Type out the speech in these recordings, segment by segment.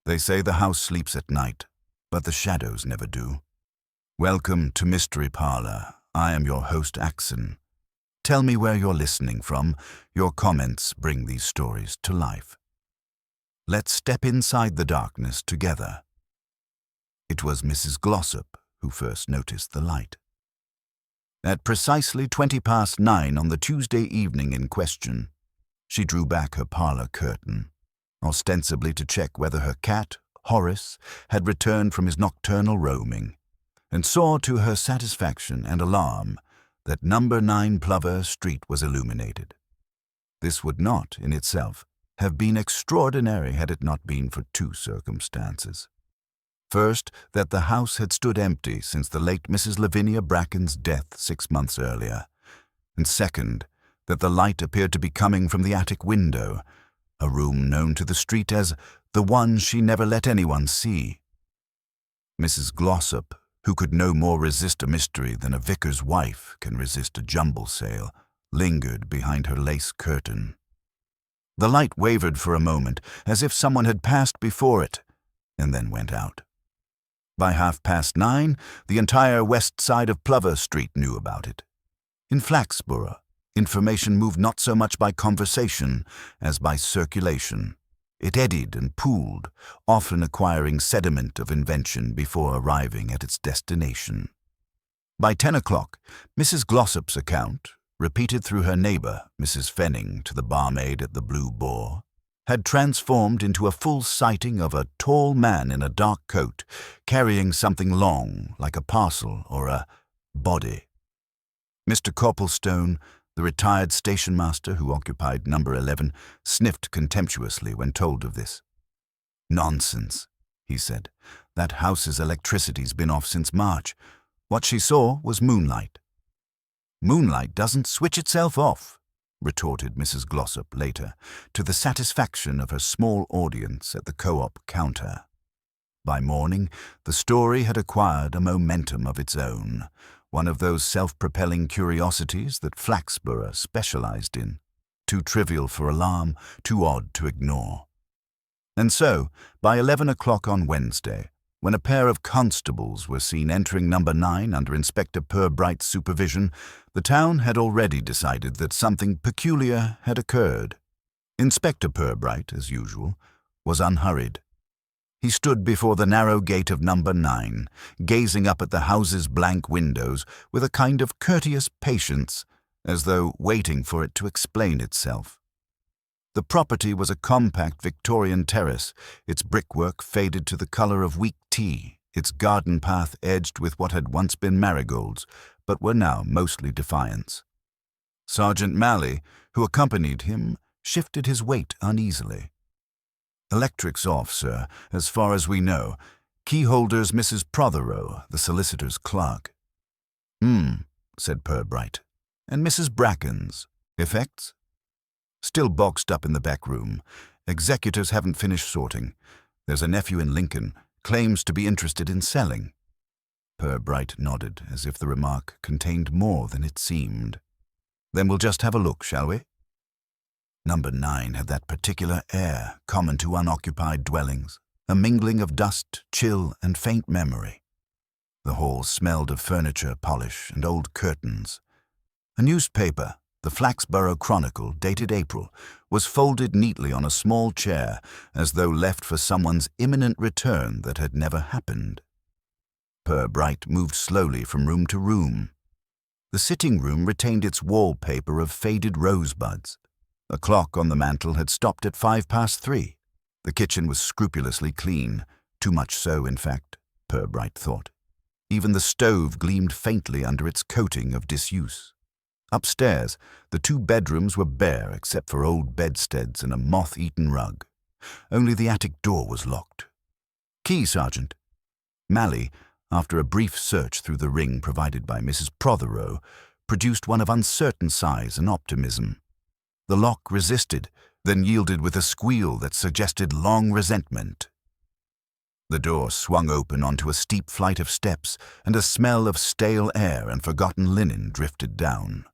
They say the house sleeps at night, but the shadows never do. Welcome to Mystery Parlour. I am your host, Axen. Tell me where you're listening from. Your comments bring these stories to life. Let's step inside the darkness together. It was Mrs. Glossop who first noticed the light. At precisely 9:20 on the Tuesday evening in question, she drew back her parlour curtain, ostensibly to check whether her cat, Horace, had returned from his nocturnal roaming, and saw to her satisfaction and alarm that number 9 Plover Street was illuminated. This would not, in itself, have been extraordinary had it not been for two circumstances. First, that the house had stood empty since the late Mrs. Lavinia Bracken's death 6 months earlier, and second, that the light appeared to be coming from the attic window, a room known to the street as the one she never let anyone see. Mrs. Glossop, who could no more resist a mystery than a vicar's wife can resist a jumble sale, lingered behind her lace curtain. The light wavered for a moment, as if someone had passed before it, and then went out. By 9:30, the entire west side of Plover Street knew about it. In Flaxborough, information moved not so much by conversation as by circulation. It eddied and pooled, often acquiring sediment of invention before arriving at its destination. By 10 o'clock, Mrs. Glossop's account, repeated through her neighbour, Mrs. Fenning, to the barmaid at the Blue Boar, had transformed into a full sighting of a tall man in a dark coat, carrying something long, like a parcel or a body. Mr. Copplestone, the retired station-master who occupied number 11, sniffed contemptuously when told of this. "Nonsense," he said. "That house's electricity's been off since March. What she saw was moonlight." "Moonlight doesn't switch itself off," retorted Mrs. Glossop later, to the satisfaction of her small audience at the co-op counter. By morning, the story had acquired a momentum of its own, one of those self-propelling curiosities that Flaxborough specialized in, too trivial for alarm, too odd to ignore. And so, by 11 o'clock on Wednesday, when a pair of constables were seen entering number 9 under Inspector Purbright's supervision, the town had already decided that something peculiar had occurred. Inspector Purbright, as usual, was unhurried. He stood before the narrow gate of number 9, gazing up at the house's blank windows with a kind of courteous patience, as though waiting for it to explain itself. The property was a compact Victorian terrace, its brickwork faded to the colour of weak tea, its garden path edged with what had once been marigolds, but were now mostly defiants. Sergeant Malley, who accompanied him, shifted his weight uneasily. "Electric's off, sir, as far as we know. Keyholder's Mrs. Prothero, the solicitor's clerk." Said Purbright. "And Mrs. Bracken's? Effects?" "Still boxed up in the back room. Executors haven't finished sorting. There's a nephew in Lincoln, claims to be interested in selling." Purbright nodded, as if the remark contained more than it seemed. "Then we'll just have a look, shall we?" Number 9 had that particular air common to unoccupied dwellings, a mingling of dust, chill, and faint memory. The hall smelled of furniture polish and old curtains. A newspaper, the Flaxborough Chronicle, dated April, was folded neatly on a small chair, as though left for someone's imminent return that had never happened. Purbright moved slowly from room to room. The sitting room retained its wallpaper of faded rosebuds. A clock on the mantel had stopped at 3:05. The kitchen was scrupulously clean, too much so, in fact, Purbright thought. Even the stove gleamed faintly under its coating of disuse. Upstairs, the 2 bedrooms were bare except for old bedsteads and a moth-eaten rug. Only the attic door was locked. "Key, Sergeant." Malley, after a brief search through the ring provided by Mrs. Prothero, produced one of uncertain size and optimism. The lock resisted, then yielded with a squeal that suggested long resentment. The door swung open onto a steep flight of steps, and a smell of stale air and forgotten linen drifted down.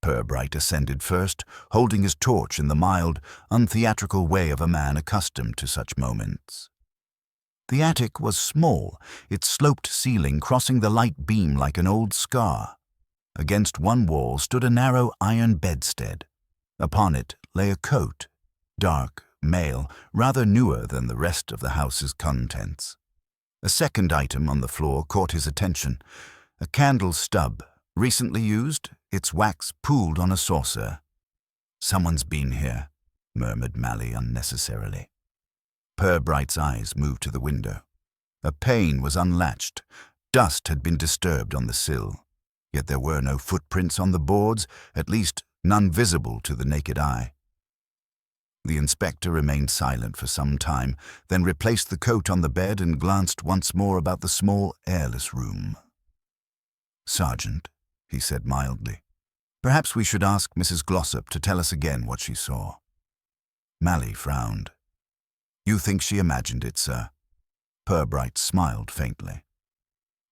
Purbright ascended first, holding his torch in the mild, untheatrical way of a man accustomed to such moments. The attic was small, its sloped ceiling crossing the light beam like an old scar. Against one wall stood a narrow iron bedstead. Upon it lay a coat, dark, male, rather newer than the rest of the house's contents. A second item on the floor caught his attention. A candle stub, recently used, its wax pooled on a saucer. "Someone's been here," murmured Mally unnecessarily. Purbright's eyes moved to the window. A pane was unlatched. Dust had been disturbed on the sill. Yet there were no footprints on the boards, at least none visible to the naked eye. The inspector remained silent for some time, then replaced the coat on the bed and glanced once more about the small, airless room. "Sergeant," he said mildly, "perhaps we should ask Mrs. Glossop to tell us again what she saw." Mally frowned. "You think she imagined it, sir?" Purbright smiled faintly.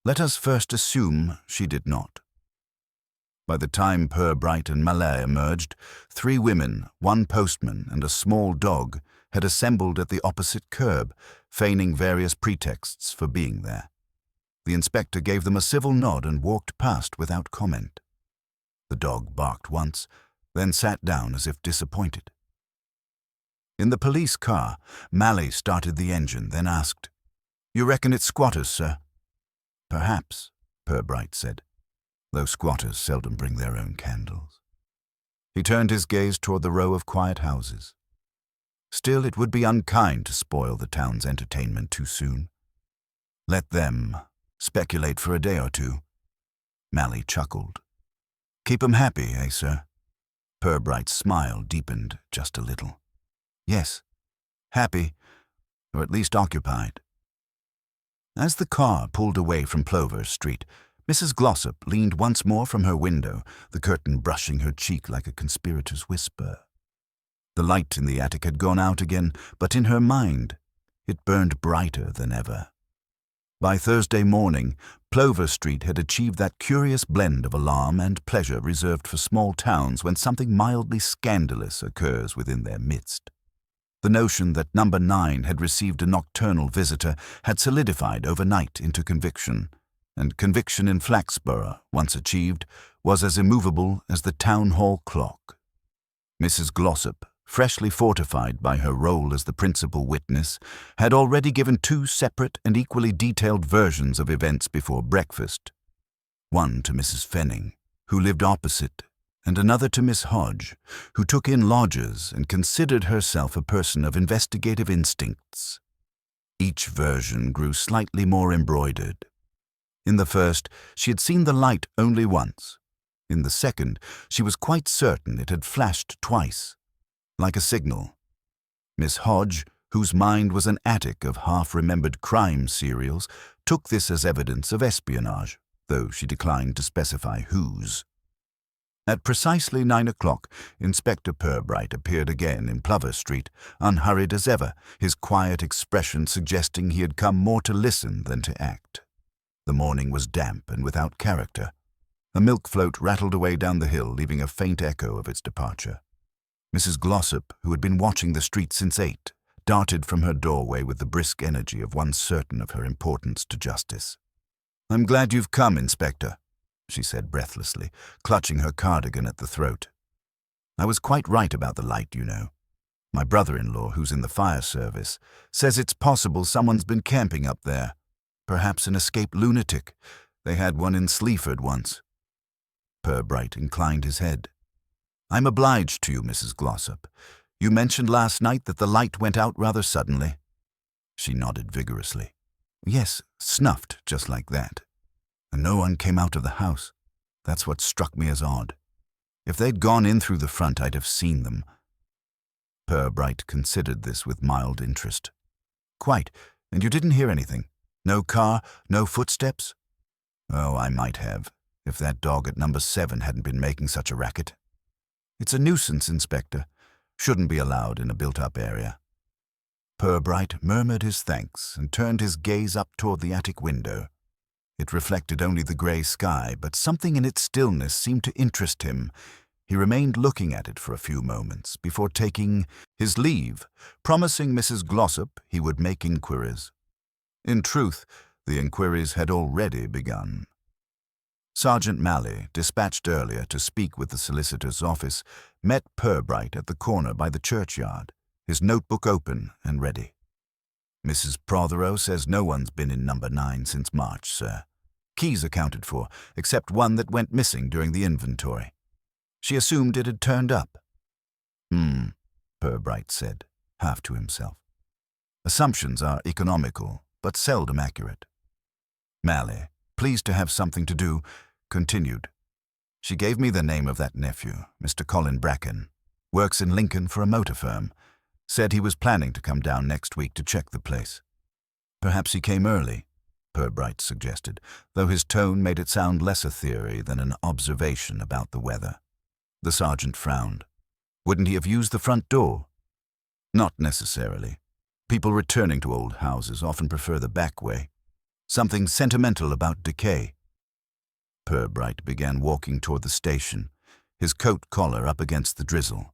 "Let us first assume she did not." By the time Purbright and Mallet emerged, 3 women, 1 postman, and a small dog had assembled at the opposite curb, feigning various pretexts for being there. The inspector gave them a civil nod and walked past without comment. The dog barked once, then sat down as if disappointed. In the police car, Mally started the engine, then asked, "You reckon it's squatters, sir?" "Perhaps," Purbright said, though squatters seldom bring their own candles. He turned his gaze toward the row of quiet houses. Still, it would be unkind to spoil the town's entertainment too soon. Let them speculate for a day or two. Mally chuckled. "Keep 'em happy, eh, sir?" Purbright's smile deepened just a little. "Yes, happy, or at least occupied." As the car pulled away from Plover Street, Mrs. Glossop leaned once more from her window, the curtain brushing her cheek like a conspirator's whisper. The light in the attic had gone out again, but in her mind it burned brighter than ever. By Thursday morning, Plover Street had achieved that curious blend of alarm and pleasure reserved for small towns when something mildly scandalous occurs within their midst. The notion that Number 9 had received a nocturnal visitor had solidified overnight into conviction, and conviction in Flaxborough, once achieved, was as immovable as the town hall clock. Mrs. Glossop, freshly fortified by her role as the principal witness, had already given 2 separate and equally detailed versions of events before breakfast. One to Mrs. Fenning, who lived opposite, and another to Miss Hodge, who took in lodgers and considered herself a person of investigative instincts. Each version grew slightly more embroidered. In the first, she had seen the light only once. In the second, she was quite certain it had flashed twice, like a signal. Miss Hodge, whose mind was an attic of half-remembered crime serials, took this as evidence of espionage, though she declined to specify whose. At precisely 9 o'clock, Inspector Purbright appeared again in Plover Street, unhurried as ever, his quiet expression suggesting he had come more to listen than to act. The morning was damp and without character. A milk float rattled away down the hill, leaving a faint echo of its departure. Mrs. Glossop, who had been watching the street since 8, darted from her doorway with the brisk energy of one certain of her importance to justice. "I'm glad you've come, Inspector," she said breathlessly, clutching her cardigan at the throat. "I was quite right about the light, you know. My brother-in-law, who's in the fire service, says it's possible someone's been camping up there. Perhaps an escaped lunatic. They had one in Sleaford once." Purbright inclined his head. "I'm obliged to you, Mrs. Glossop. You mentioned last night that the light went out rather suddenly." She nodded vigorously. "Yes, snuffed just like that. And no one came out of the house. That's what struck me as odd. If they'd gone in through the front, I'd have seen them." Purbright considered this with mild interest. "Quite. And you didn't hear anything? No car, no footsteps?" "Oh, I might have, if that dog at number 7 hadn't been making such a racket. It's a nuisance, Inspector. Shouldn't be allowed in a built-up area." Purbright murmured his thanks and turned his gaze up toward the attic window. It reflected only the grey sky, but something in its stillness seemed to interest him. He remained looking at it for a few moments before taking his leave, promising Mrs. Glossop he would make inquiries. In truth, the inquiries had already begun. Sergeant Malley, dispatched earlier to speak with the solicitor's office, met Purbright at the corner by the churchyard, his notebook open and ready. "Mrs. Prothero says no one's been in number 9 since March, sir. Keys accounted for, except one that went missing during the inventory. She assumed it had turned up." Purbright said, half to himself. Assumptions are economical, but seldom accurate. Malley, pleased to have something to do, continued. "She gave me the name of that nephew, Mr. Colin Bracken. Works in Lincoln for a motor firm. Said he was planning to come down next week to check the place." "Perhaps he came early," Purbright suggested, though his tone made it sound less a theory than an observation about the weather. The sergeant frowned. "Wouldn't he have used the front door?" "Not necessarily. People returning to old houses often prefer the back way. Something sentimental about decay." Purbright began walking toward the station, his coat collar up against the drizzle.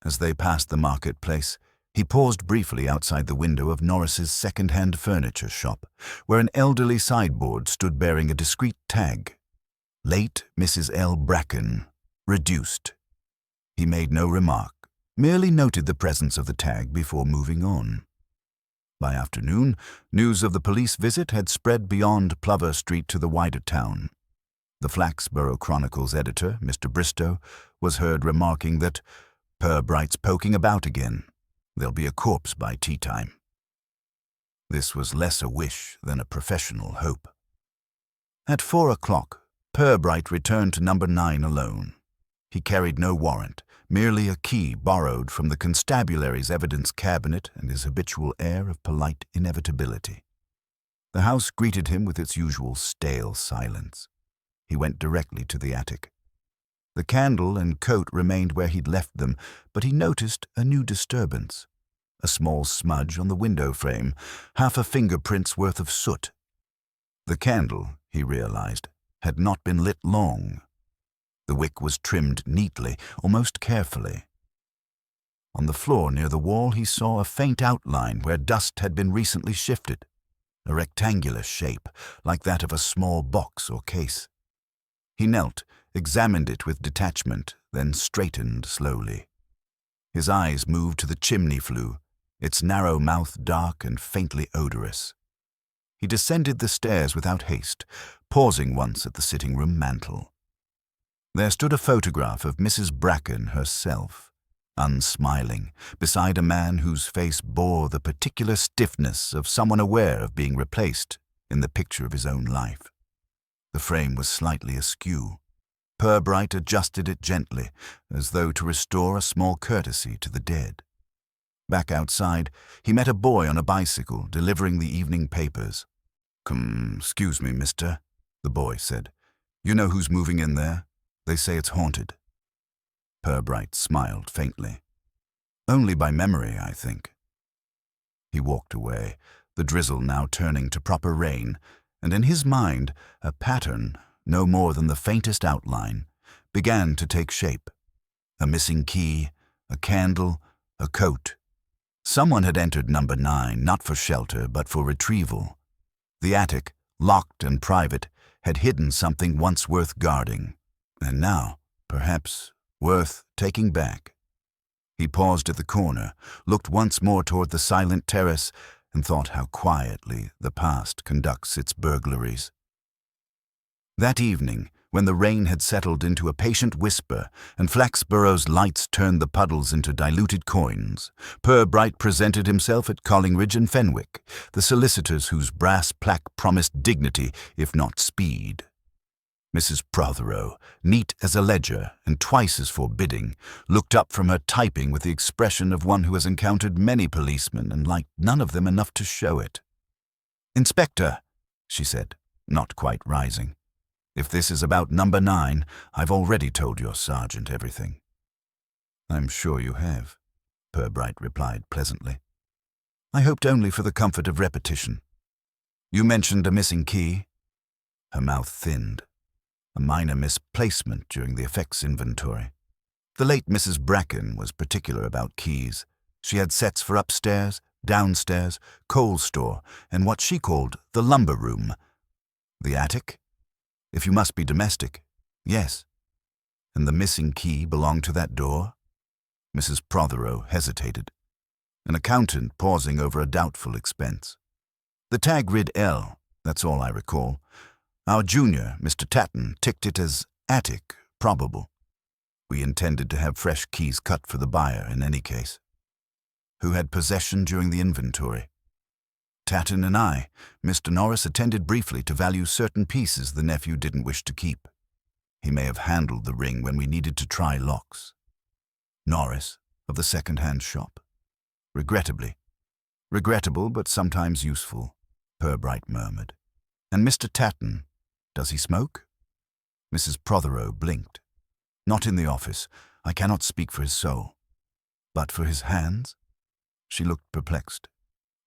As they passed the marketplace, he paused briefly outside the window of Norris's second-hand furniture shop, where an elderly sideboard stood bearing a discreet tag. "Late Mrs. L. Bracken, reduced." He made no remark, merely noted the presence of the tag before moving on. By afternoon, news of the police visit had spread beyond Plover Street to the wider town. The Flaxborough Chronicle's editor, Mr. Bristow, was heard remarking that "Purbright's poking about again. There'll be a corpse by tea-time." This was less a wish than a professional hope. At 4 o'clock, Purbright returned to number 9 alone. He carried no warrant, merely a key borrowed from the constabulary's evidence cabinet and his habitual air of polite inevitability. The house greeted him with its usual stale silence. He went directly to the attic. The candle and coat remained where he'd left them, but he noticed a new disturbance. A small smudge on the window frame, half a fingerprint's worth of soot. The candle, he realized, had not been lit long. The wick was trimmed neatly, almost carefully. On the floor near the wall he saw a faint outline where dust had been recently shifted, a rectangular shape, like that of a small box or case. He knelt, examined it with detachment, then straightened slowly. His eyes moved to the chimney flue, its narrow mouth dark and faintly odorous. He descended the stairs without haste, pausing once at the sitting-room mantel. There stood a photograph of Mrs. Bracken herself, unsmiling, beside a man whose face bore the particular stiffness of someone aware of being replaced in the picture of his own life. The frame was slightly askew. Purbright adjusted it gently, as though to restore a small courtesy to the dead. Back outside, he met a boy on a bicycle delivering the evening papers. Excuse me, mister," the boy said. "You know who's moving in there? They say it's haunted." Purbright smiled faintly. "Only by memory, I think." He walked away, the drizzle now turning to proper rain, and in his mind a pattern, no more than the faintest outline, began to take shape. A missing key, a candle, a coat. Someone had entered number 9, not for shelter, but for retrieval. The attic, locked and private, had hidden something once worth guarding, and now, perhaps, worth taking back. He paused at the corner, looked once more toward the silent terrace, and thought how quietly the past conducts its burglaries. That evening, when the rain had settled into a patient whisper and Flaxborough's lights turned the puddles into diluted coins, Purbright presented himself at Collingridge and Fenwick, the solicitors whose brass plaque promised dignity, if not speed. Mrs. Prothero, neat as a ledger and twice as forbidding, looked up from her typing with the expression of one who has encountered many policemen and liked none of them enough to show it. "Inspector," she said, not quite rising. "If this is about number 9, I've already told your sergeant everything." "I'm sure you have," Purbright replied pleasantly. "I hoped only for the comfort of repetition. You mentioned a missing key." Her mouth thinned. A minor misplacement during the effects inventory. The late Mrs. Bracken was particular about keys. She had sets for upstairs, downstairs, coal store, and what she called the lumber room. The attic? If you must be domestic, yes. And the missing key belonged to that door? Mrs. Prothero hesitated. An accountant pausing over a doubtful expense. The tag read L, that's all I recall. Our junior, Mr. Tatton, ticked it as attic, probable. We intended to have fresh keys cut for the buyer in any case. Who had possession during the inventory? Tatton and I. Mr. Norris attended briefly to value certain pieces the nephew didn't wish to keep. He may have handled the ring when we needed to try locks. Norris, of the second-hand shop. Regrettably. Regrettable, but sometimes useful, Purbright murmured. And Mr. Tatton, does he smoke? Mrs. Prothero blinked. Not in the office. I cannot speak for his soul. But for his hands? She looked perplexed.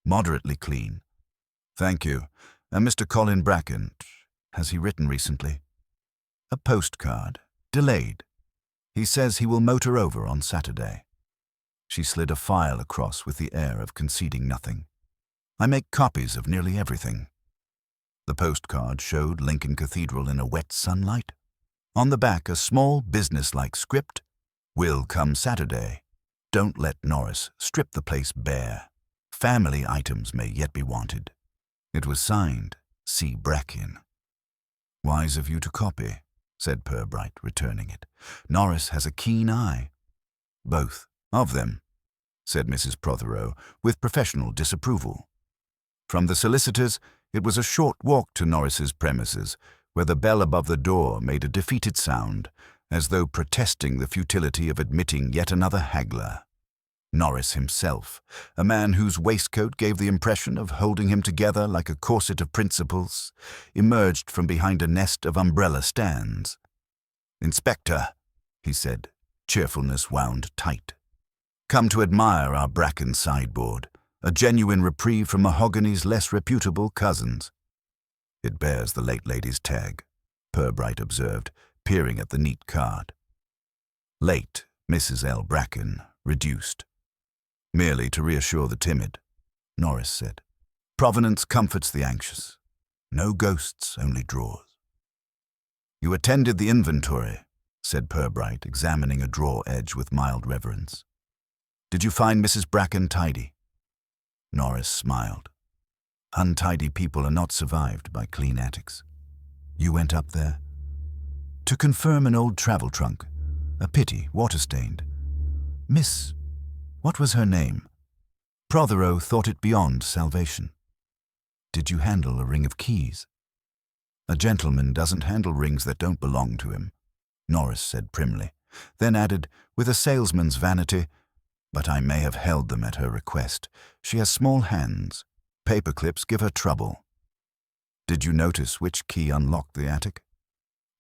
Moderately clean. Thank you. And Mr. Colin Bracken, has he written recently? A postcard. Delayed. He says he will motor over on Saturday. She slid a file across with the air of conceding nothing. I make copies of nearly everything. The postcard showed Lincoln Cathedral in a wet sunlight. On the back, a small business-like script. Will come Saturday. Don't let Norris strip the place bare. Family items may yet be wanted. It was signed, C. Bracken. Wise of you to copy, said Purbright, returning it. Norris has a keen eye. Both of them, said Mrs. Prothero, with professional disapproval. From the solicitors, it was a short walk to Norris's premises, where the bell above the door made a defeated sound, as though protesting the futility of admitting yet another haggler. Norris himself, a man whose waistcoat gave the impression of holding him together like a corset of principles, emerged from behind a nest of umbrella stands. "Inspector," he said, cheerfulness wound tight. "Come to admire our Bracken sideboard, a genuine reprieve from mahogany's less reputable cousins." "It bears the late lady's tag," Purbright observed, peering at the neat card. "Late, Mrs. L. Bracken, reduced." "Merely to reassure the timid," Norris said. "Provenance comforts the anxious. No ghosts, only drawers." "You attended the inventory," said Purbright, examining a drawer edge with mild reverence. "Did you find Mrs. Bracken tidy?" Norris smiled. "Untidy people are not survived by clean attics." "You went up there?" "To confirm an old travel trunk. A pity, water-stained. Miss... what was her name?" Prothero thought it beyond salvation. "Did you handle a ring of keys?" "A gentleman doesn't handle rings that don't belong to him," Norris said primly, then added, with a salesman's vanity, "But I may have held them at her request. She has small hands. Paper clips give her trouble." "Did you notice which key unlocked the attic?"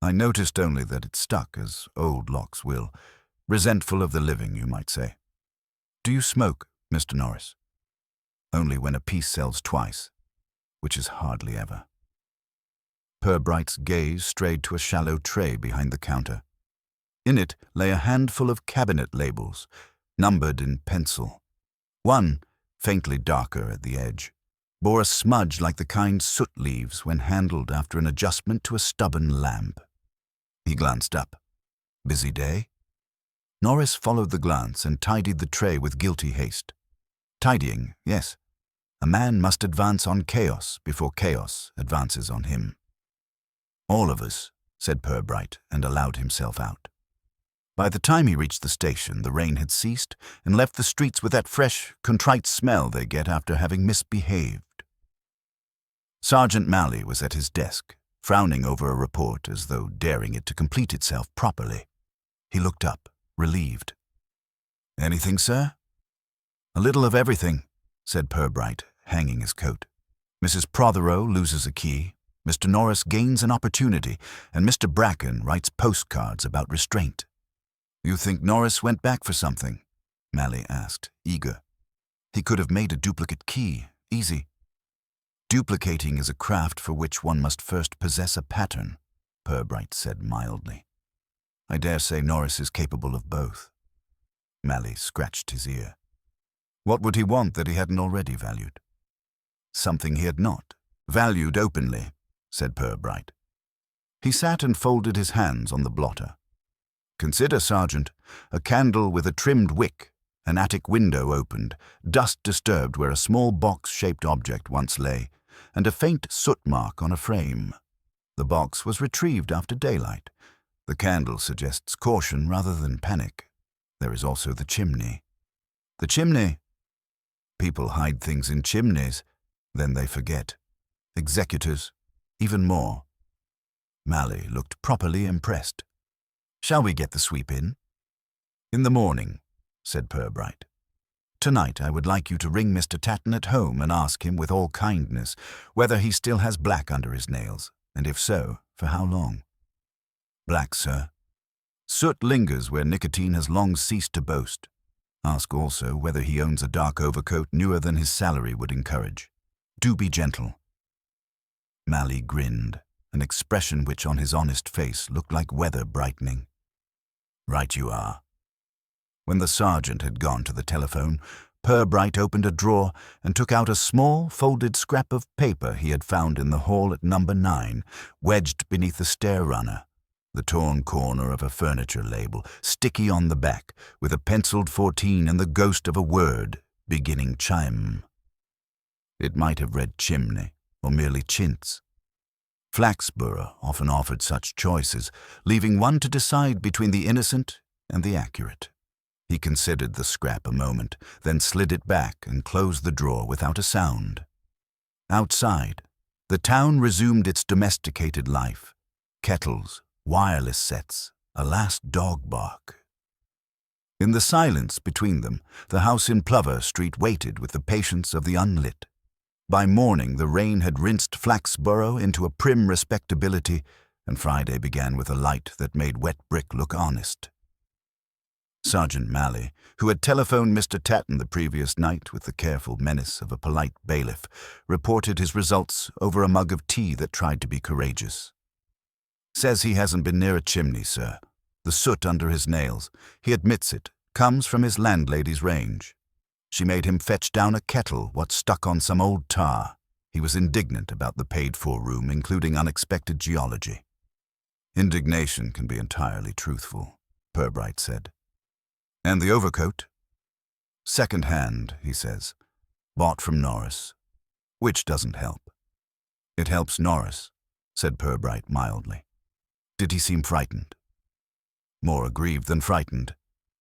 "I noticed only that it stuck, as old locks will. Resentful of the living, you might say." "Do you smoke, Mr. Norris?" "Only when a piece sells twice, which is hardly ever." Purbright's gaze strayed to a shallow tray behind the counter. In it lay a handful of cabinet labels, numbered in pencil. One, faintly darker at the edge, bore a smudge like the kind soot leaves when handled after an adjustment to a stubborn lamp. He glanced up. "Busy day?" Norris followed the glance and tidied the tray with guilty haste. "Tidying, yes. A man must advance on chaos before chaos advances on him." "All of us," said Purbright, and allowed himself out. By the time he reached the station, the rain had ceased and left the streets with that fresh, contrite smell they get after having misbehaved. Sergeant Malley was at his desk, frowning over a report as though daring it to complete itself properly. He looked up, relieved. "Anything, sir?" "A little of everything," said Purbright, hanging his coat. "Mrs. Prothero loses a key, Mr. Norris gains an opportunity, and Mr. Bracken writes postcards about restraint." "You think Norris went back for something?" Malley asked, eager. "He could have made a duplicate key, easy." "Duplicating is a craft for which one must first possess a pattern," Purbright said mildly. "I dare say Norris is capable of both." Malley scratched his ear. What would he want that he hadn't already valued? Something he had not valued openly, said Purbright. He sat and folded his hands on the blotter. Consider, Sergeant, a candle with a trimmed wick, an attic window opened, dust disturbed where a small box-shaped object once lay, and a faint soot mark on a frame. The box was retrieved after daylight. The candle suggests caution rather than panic. There is also the chimney. The chimney. People hide things in chimneys, then they forget. Executors, even more. Malley looked properly impressed. Shall we get the sweep in? In the morning, said Purbright. Tonight I would like you to ring Mr. Tatton at home and ask him with all kindness whether he still has black under his nails, and if so, for how long. Black, sir. Soot lingers where nicotine has long ceased to boast. Ask also whether he owns a dark overcoat newer than his salary would encourage. Do be gentle. Malley grinned, an expression which on his honest face looked like weather brightening. Right you are. When the sergeant had gone to the telephone, Purbright opened a drawer and took out a small, folded scrap of paper he had found in the hall at number 9, wedged beneath the stair-runner, the torn corner of a furniture label, sticky on the back, with a penciled 14 and the ghost of a word beginning chime. It might have read chimney, or merely chintz. Flaxborough often offered such choices, leaving one to decide between the innocent and the accurate. He considered the scrap a moment, then slid it back and closed the drawer without a sound. Outside, the town resumed its domesticated life. Kettles, wireless sets, a last dog bark. In the silence between them, the house in Plover Street waited with the patience of the unlit. By morning, the rain had rinsed Flaxborough into a prim respectability, and Friday began with a light that made wet brick look honest. Sergeant Malley, who had telephoned Mr. Tatton the previous night with the careful menace of a polite bailiff, reported his results over a mug of tea that tried to be courageous. Says he hasn't been near a chimney, sir. The soot under his nails, he admits it, comes from his landlady's range. She made him fetch down a kettle what stuck on some old tar. He was indignant about the paid-for room, including unexpected geology. Indignation can be entirely truthful, Purbright said. And the overcoat? Second hand, he says. Bought from Norris. Which doesn't help. It helps Norris, said Purbright mildly. Did he seem frightened? More aggrieved than frightened.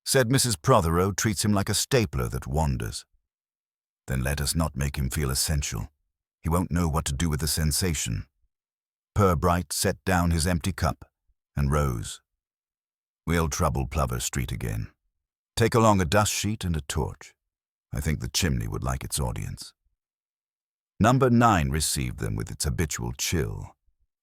Said Mrs. Prothero treats him like a stapler that wanders. Then let us not make him feel essential. He won't know what to do with the sensation. Purbright set down his empty cup and rose. We'll trouble Plover Street again. Take along a dust sheet and a torch. I think the chimney would like its audience. Number 9 received them with its habitual chill.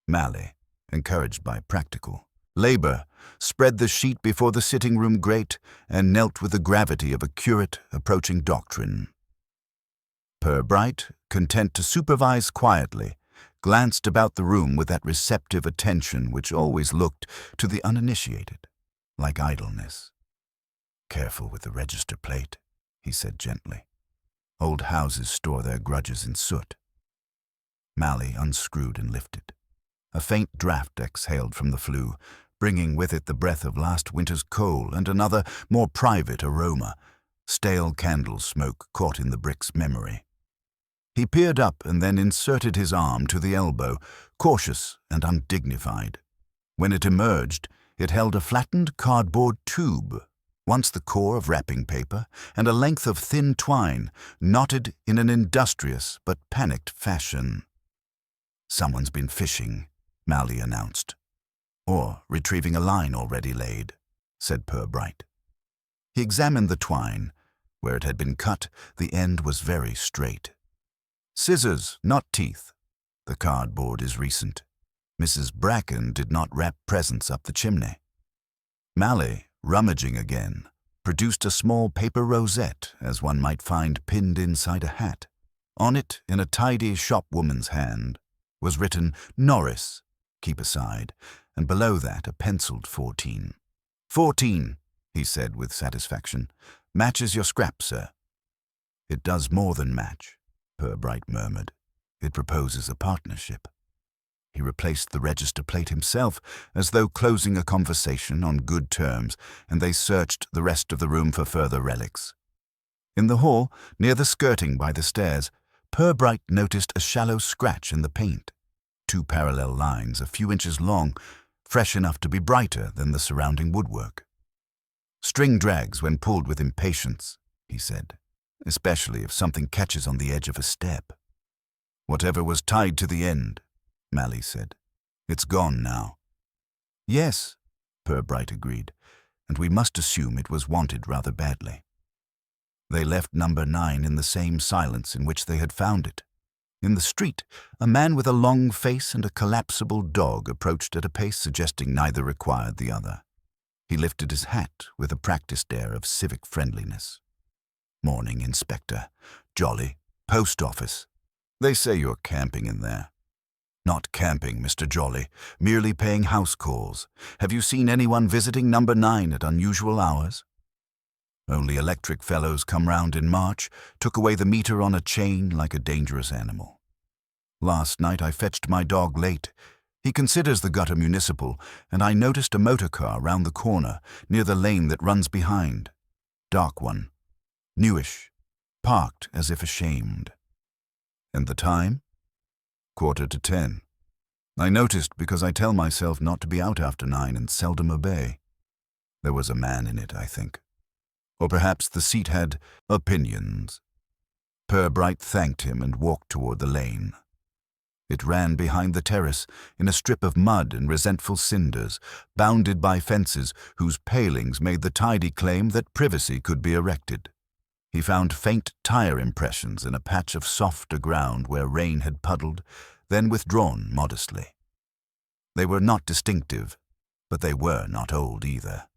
Malley, encouraged by practical labor, spread the sheet before the sitting-room grate and knelt with the gravity of a curate approaching doctrine. Purbright, content to supervise quietly, glanced about the room with that receptive attention which always looked, to the uninitiated, like idleness. Careful with the register plate, he said gently. Old houses store their grudges in soot. Malley unscrewed and lifted. A faint draught exhaled from the flue, bringing with it the breath of last winter's coal and another, more private aroma. Stale candle smoke caught in the brick's memory. He peered up and then inserted his arm to the elbow, cautious and undignified. When it emerged, it held a flattened cardboard tube, once the core of wrapping paper, and a length of thin twine, knotted in an industrious but panicked fashion. Someone's been fishing, Malley announced. Or retrieving a line already laid, said Purbright. He examined the twine. Where it had been cut, the end was very straight. Scissors, not teeth. The cardboard is recent. Mrs. Bracken did not wrap presents up the chimney. Malley, rummaging again, produced a small paper rosette, as one might find pinned inside a hat. On it, in a tidy shopwoman's hand, was written Norris, keep aside, and below that a penciled 14. 14, he said with satisfaction. Matches your scrap, sir. It does more than match, Purbright murmured. It proposes a partnership. He replaced the register plate himself, as though closing a conversation on good terms, and they searched the rest of the room for further relics. In the hall, near the skirting by the stairs, Purbright noticed a shallow scratch in the paint. 2 parallel lines, a few inches long, fresh enough to be brighter than the surrounding woodwork. "String drags when pulled with impatience," he said, "especially if something catches on the edge of a step." "Whatever was tied to the end," Mally said. "It's gone now." "Yes," Purbright agreed, "and we must assume it was wanted rather badly." They left number 9 in the same silence in which they had found it. In the street, a man with a long face and a collapsible dog approached at a pace suggesting neither required the other. He lifted his hat with a practiced air of civic friendliness. "Morning, Inspector. Jolly. Post office. They say you're camping in there." "Not camping, Mr. Jolly. Merely paying house calls. Have you seen anyone visiting number 9 at unusual hours?" "Only electric fellows come round in March, took away the meter on a chain like a dangerous animal. Last night I fetched my dog late. He considers the gutter municipal, and I noticed a motor car round the corner, near the lane that runs behind. Dark one. Newish. Parked as if ashamed." "And the time?" "10:15. I noticed because I tell myself not to be out after 9 and seldom obey. There was a man in it, I think. Or perhaps the seat had opinions." Purbright thanked him and walked toward the lane. It ran behind the terrace in a strip of mud and resentful cinders, bounded by fences whose palings made the tidy claim that privacy could be erected. He found faint tire impressions in a patch of softer ground where rain had puddled, then withdrawn modestly. They were not distinctive, but they were not old either.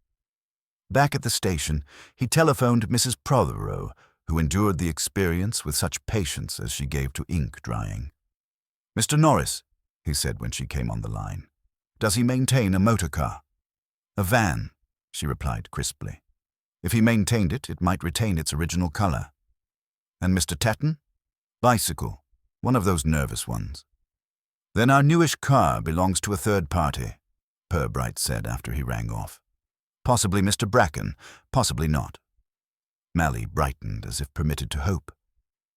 Back at the station, he telephoned Mrs. Prothero, who endured the experience with such patience as she gave to ink drying. "Mr. Norris," he said when she came on the line, "does he maintain a motor car?" "A van," she replied crisply. "If he maintained it, it might retain its original color." "And Mr. Tatton?" "Bicycle, one of those nervous ones." "Then our newish car belongs to a third party," Purbright said after he rang off. "Possibly Mr. Bracken, possibly not." Mally brightened as if permitted to hope.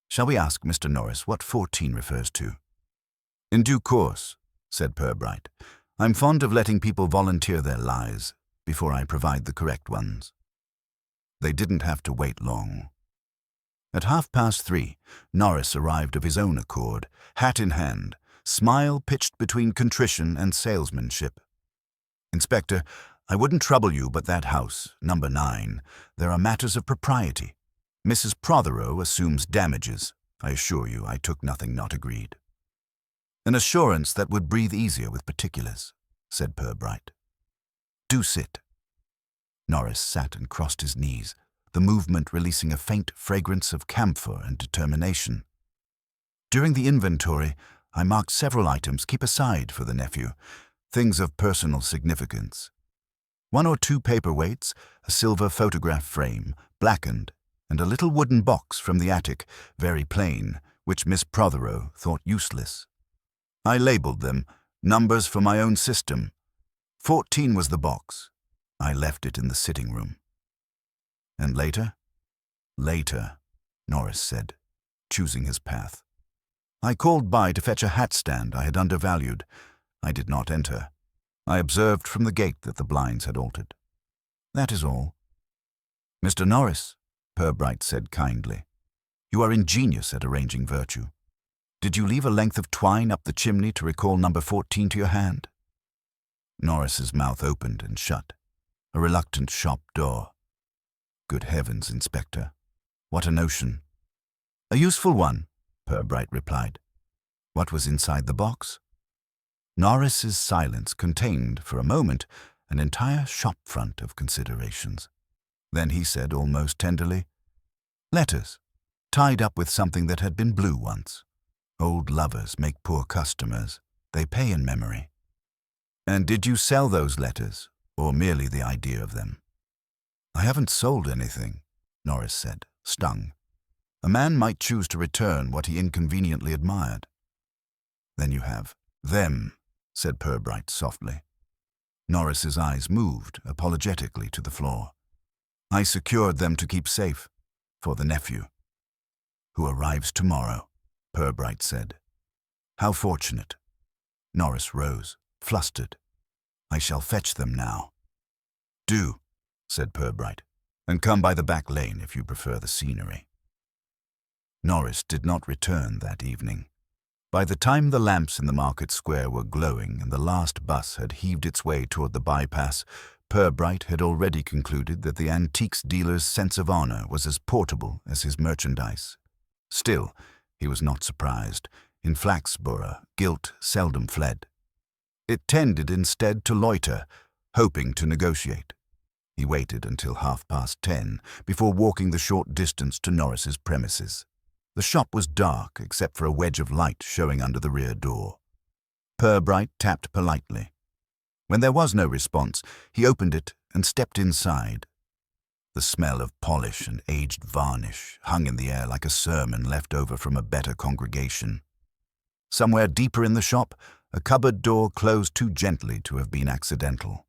"Shall we ask Mr. Norris what 14 refers to?" "In due course," said Purbright. "I'm fond of letting people volunteer their lies before I provide the correct ones." They didn't have to wait long. At 3:30, Norris arrived of his own accord, hat in hand, smile pitched between contrition and salesmanship. "Inspector, I wouldn't trouble you, but that house, number 9, there are matters of propriety. Mrs. Prothero assumes damages. I assure you I took nothing not agreed." "An assurance that would breathe easier with particulars," said Purbright. "Do sit." Norris sat and crossed his knees, the movement releasing a faint fragrance of camphor and determination. "During the inventory, I marked several items keep aside for the nephew, things of personal significance. 1 or 2 paperweights, a silver photograph frame, blackened, and a little wooden box from the attic, very plain, which Miss Prothero thought useless. I labeled them, numbers for my own system. 14 was the box. I left it in the sitting room." "And later?" "Later," Norris said, choosing his path. "I called by to fetch a hat stand I had undervalued. I did not enter. I observed from the gate that the blinds had altered. That is all." "Mr. Norris," Purbright said kindly, "you are ingenious at arranging virtue. Did you leave a length of twine up the chimney to recall number 14 to your hand?" Norris's mouth opened and shut, a reluctant shop door. "Good heavens, Inspector. What a notion." "A useful one," Purbright replied. "What was inside the box?" Norris's silence contained, for a moment, an entire shop front of considerations. Then he said almost tenderly, "Letters, tied up with something that had been blue once. Old lovers make poor customers. They pay in memory." "And did you sell those letters, or merely the idea of them?" "I haven't sold anything," Norris said, stung. A man might choose to return what he inconveniently admired. Then you have them, said Purbright softly. Norris's eyes moved apologetically to the floor. I secured them to keep safe, for the nephew. Who arrives tomorrow, Purbright said. How fortunate. Norris rose, flustered. I shall fetch them now. Do, said Purbright, and come by the back lane if you prefer the scenery. Norris did not return that evening. By the time the lamps in the market square were glowing and the last bus had heaved its way toward the bypass, Purbright had already concluded that the antiques dealer's sense of honor was as portable as his merchandise. Still, he was not surprised. In Flaxborough, guilt seldom fled. It tended instead to loiter, hoping to negotiate. He waited until 10:30 before walking the short distance to Norris's premises. The shop was dark except for a wedge of light showing under the rear door. Purbright tapped politely. When there was no response, he opened it and stepped inside. The smell of polish and aged varnish hung in the air like a sermon left over from a better congregation. Somewhere deeper in the shop, a cupboard door closed too gently to have been accidental.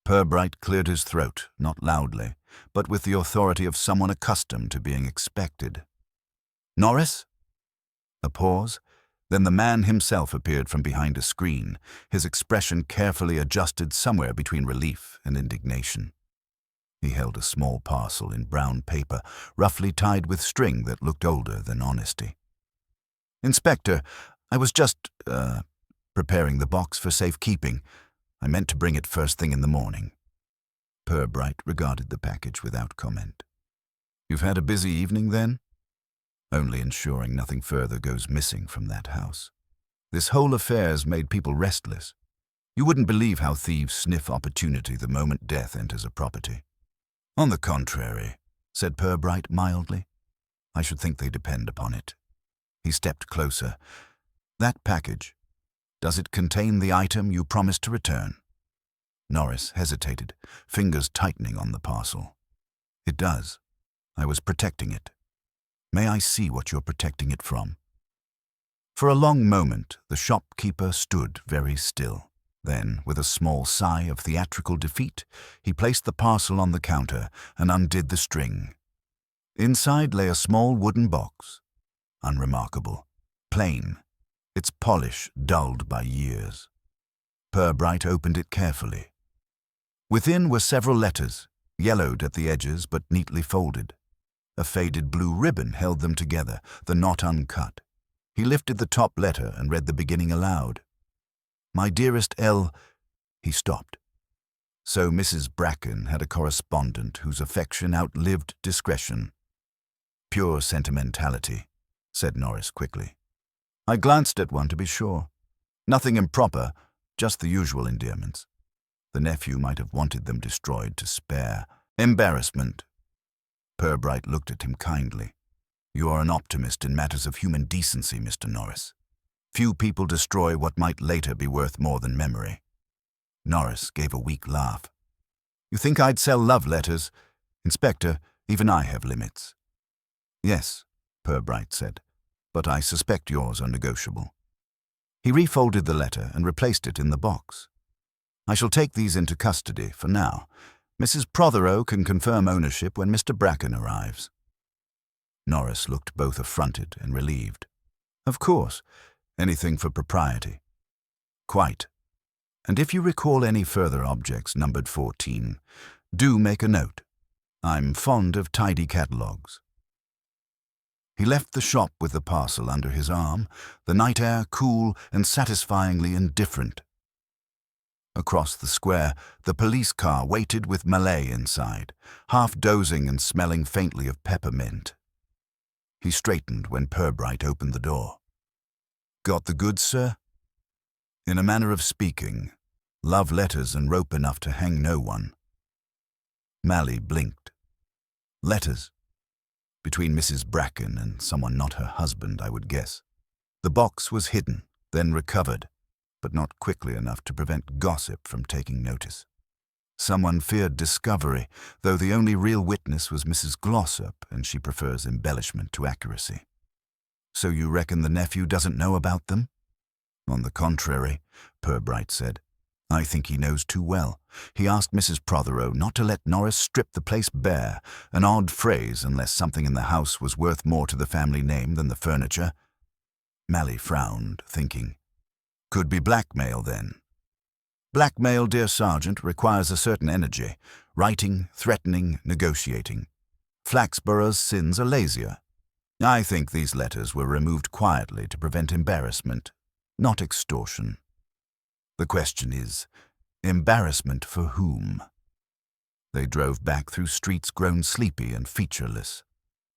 Purbright cleared his throat, not loudly, but with the authority of someone accustomed to being expected. Norris? A pause. Then the man himself appeared from behind a screen, his expression carefully adjusted somewhere between relief and indignation. He held a small parcel in brown paper, roughly tied with string that looked older than honesty. Inspector, I was just, preparing the box for safekeeping. I meant to bring it first thing in the morning. Purbright regarded the package without comment. You've had a busy evening, then? Only ensuring nothing further goes missing from that house. This whole affair's made people restless. You wouldn't believe how thieves sniff opportunity the moment death enters a property. On the contrary, said Purbright mildly, I should think they depend upon it. He stepped closer. That package, does it contain the item you promised to return? Norris hesitated, fingers tightening on the parcel. It does. I was protecting it. May I see what you're protecting it from? For a long moment, the shopkeeper stood very still. Then, with a small sigh of theatrical defeat, he placed the parcel on the counter and undid the string. Inside lay a small wooden box. Unremarkable, plain, its polish dulled by years. Purbright opened it carefully. Within were several letters, yellowed at the edges but neatly folded. A faded blue ribbon held them together, the knot uncut. He lifted the top letter and read the beginning aloud. My dearest L. He stopped. So Mrs. Bracken had a correspondent whose affection outlived discretion. Pure sentimentality, said Norris quickly. I glanced at one to be sure. Nothing improper, just the usual endearments. The nephew might have wanted them destroyed to spare. Embarrassment. Purbright looked at him kindly. You are an optimist in matters of human decency, Mr. Norris. Few people destroy what might later be worth more than memory. Norris gave a weak laugh. You think I'd sell love letters? Inspector, even I have limits. Yes, Purbright said, but I suspect yours are negotiable. He refolded the letter and replaced it in the box. I shall take these into custody for now. Mrs. Prothero can confirm ownership when Mr. Bracken arrives. Norris looked both affronted and relieved. Of course, anything for propriety. Quite. And if you recall any further objects numbered 14, do make a note. I'm fond of tidy catalogues. He left the shop with the parcel under his arm, the night air cool and satisfyingly indifferent. Across the square, the police car waited with Malay inside, half dozing and smelling faintly of peppermint. He straightened when Purbright opened the door. Got the goods, sir? In a manner of speaking, love letters and rope enough to hang no one. Mally blinked. Letters? Between Mrs. Bracken and someone not her husband, I would guess. The box was hidden, then recovered, but not quickly enough to prevent gossip from taking notice. Someone feared discovery, though the only real witness was Mrs. Glossop, and she prefers embellishment to accuracy. So you reckon the nephew doesn't know about them? On the contrary, Purbright said. I think he knows too well. He asked Mrs. Prothero not to let Norris strip the place bare, an odd phrase unless something in the house was worth more to the family name than the furniture. Mally frowned, thinking. Could be blackmail, then. Blackmail, dear Sergeant, requires a certain energy. Writing, threatening, negotiating. Flaxborough's sins are lazier. I think these letters were removed quietly to prevent embarrassment, not extortion. The question is, embarrassment for whom? They drove back through streets grown sleepy and featureless.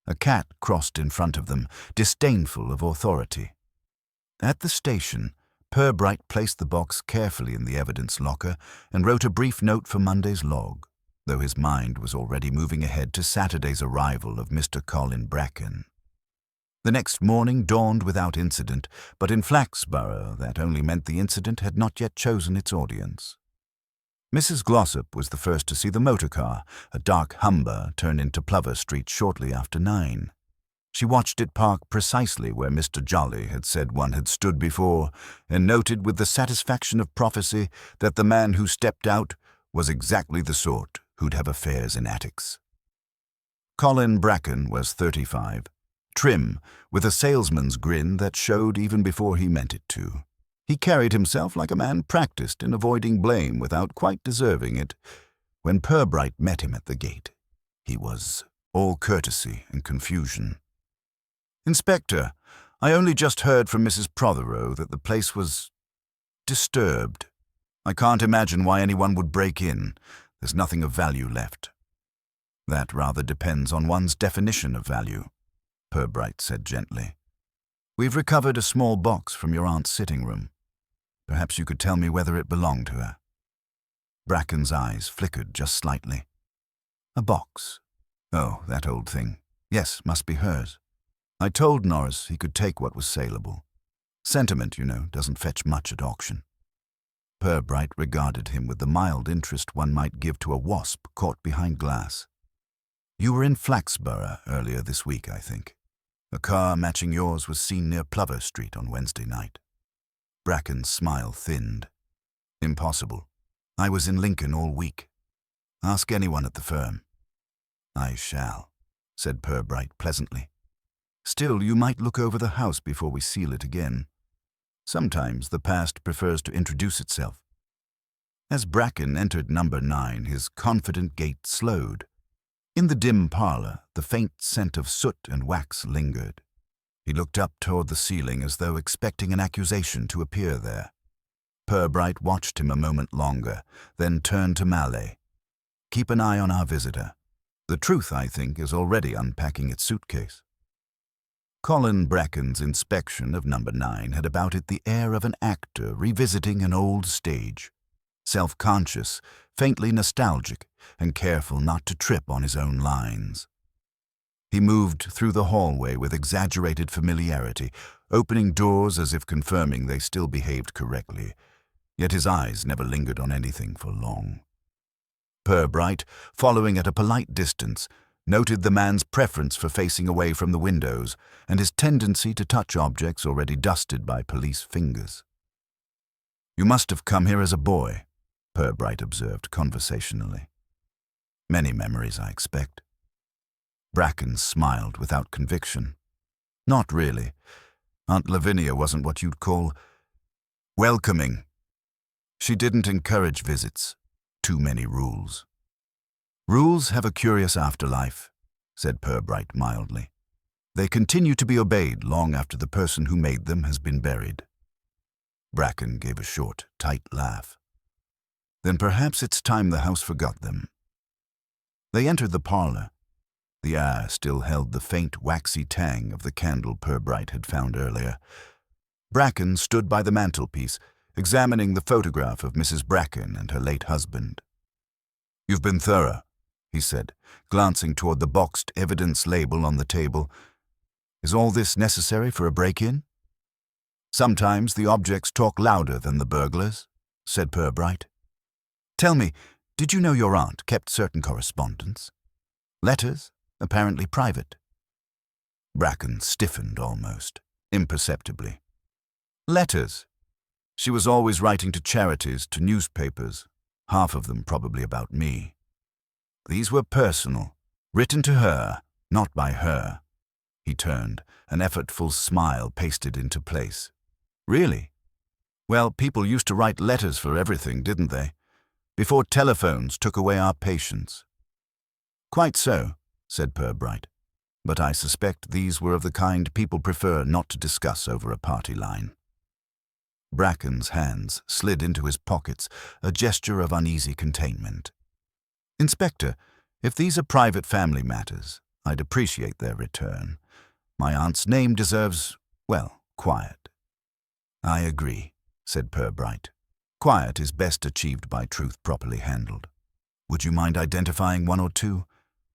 A cat crossed in front of them, disdainful of authority. At the station, Purbright placed the box carefully in the evidence locker and wrote a brief note for Monday's log, though his mind was already moving ahead to Saturday's arrival of Mr. Colin Bracken. The next morning dawned without incident, but in Flaxborough that only meant the incident had not yet chosen its audience. Mrs. Glossop was the first to see the motor car, a dark Humber, turn into Plover Street shortly after 9. She watched it park precisely where Mr. Jolly had said one had stood before, and noted with the satisfaction of prophecy that the man who stepped out was exactly the sort who'd have affairs in attics. Colin Bracken was 35. Trim, with a salesman's grin that showed even before he meant it to. He carried himself like a man practiced in avoiding blame without quite deserving it. When Purbright met him at the gate, he was all courtesy and confusion. Inspector, I only just heard from Mrs. Prothero that the place was disturbed. I can't imagine why anyone would break in. There's nothing of value left. That rather depends on one's definition of value, Purbright said gently. We've recovered a small box from your aunt's sitting room. Perhaps you could tell me whether it belonged to her. Bracken's eyes flickered just slightly. A box? Oh, that old thing. Yes, must be hers. I told Norris he could take what was saleable. Sentiment, you know, doesn't fetch much at auction. Purbright regarded him with the mild interest one might give to a wasp caught behind glass. You were in Flaxborough earlier this week, I think. A car matching yours was seen near Plover Street on Wednesday night. Bracken's smile thinned. Impossible. I was in Lincoln all week. Ask anyone at the firm. I shall, said Purbright pleasantly. Still, you might look over the house before we seal it again. Sometimes the past prefers to introduce itself. As Bracken entered number 9, his confident gait slowed. In the dim parlour, the faint scent of soot and wax lingered. He looked up toward the ceiling as though expecting an accusation to appear there. Purbright watched him a moment longer, then turned to Mally. Keep an eye on our visitor. The truth, I think, is already unpacking its suitcase. Colin Bracken's inspection of number 9 had about it the air of an actor revisiting an old stage. Self-conscious, faintly nostalgic, and careful not to trip on his own lines. He moved through the hallway with exaggerated familiarity, opening doors as if confirming they still behaved correctly, yet his eyes never lingered on anything for long. Purbright, following at a polite distance, noted the man's preference for facing away from the windows and his tendency to touch objects already dusted by police fingers. You must have come here as a boy, Purbright observed conversationally. Many memories, I expect. Bracken smiled without conviction. Not really. Aunt Lavinia wasn't what you'd call welcoming. She didn't encourage visits. Too many rules. Rules have a curious afterlife, said Purbright mildly. They continue to be obeyed long after the person who made them has been buried. Bracken gave a short, tight laugh. Then perhaps it's time the house forgot them. They entered the parlour. The air still held the faint, waxy tang of the candle Purbright had found earlier. Bracken stood by the mantelpiece, examining the photograph of Mrs. Bracken and her late husband. You've been thorough, he said, glancing toward the boxed evidence label on the table. Is all this necessary for a break-in? Sometimes the objects talk louder than the burglars, said Purbright. Tell me, Did you know your aunt kept certain correspondence? Letters, apparently private. Bracken stiffened almost, imperceptibly. Letters. She was always writing to charities, to newspapers, half of them probably about me. These were personal, written to her, not by her. He turned, an effortful smile pasted into place. Really? Well, people used to write letters for everything, didn't they? Before telephones took away our patience. Quite so, said Purbright, but I suspect these were of the kind people prefer not to discuss over a party line. Bracken's hands slid into his pockets, a gesture of uneasy containment. Inspector, if these are private family matters, I'd appreciate their return. My aunt's name deserves, well, quiet. I agree, said Purbright. Quiet is best achieved by truth properly handled. Would you mind identifying one or two?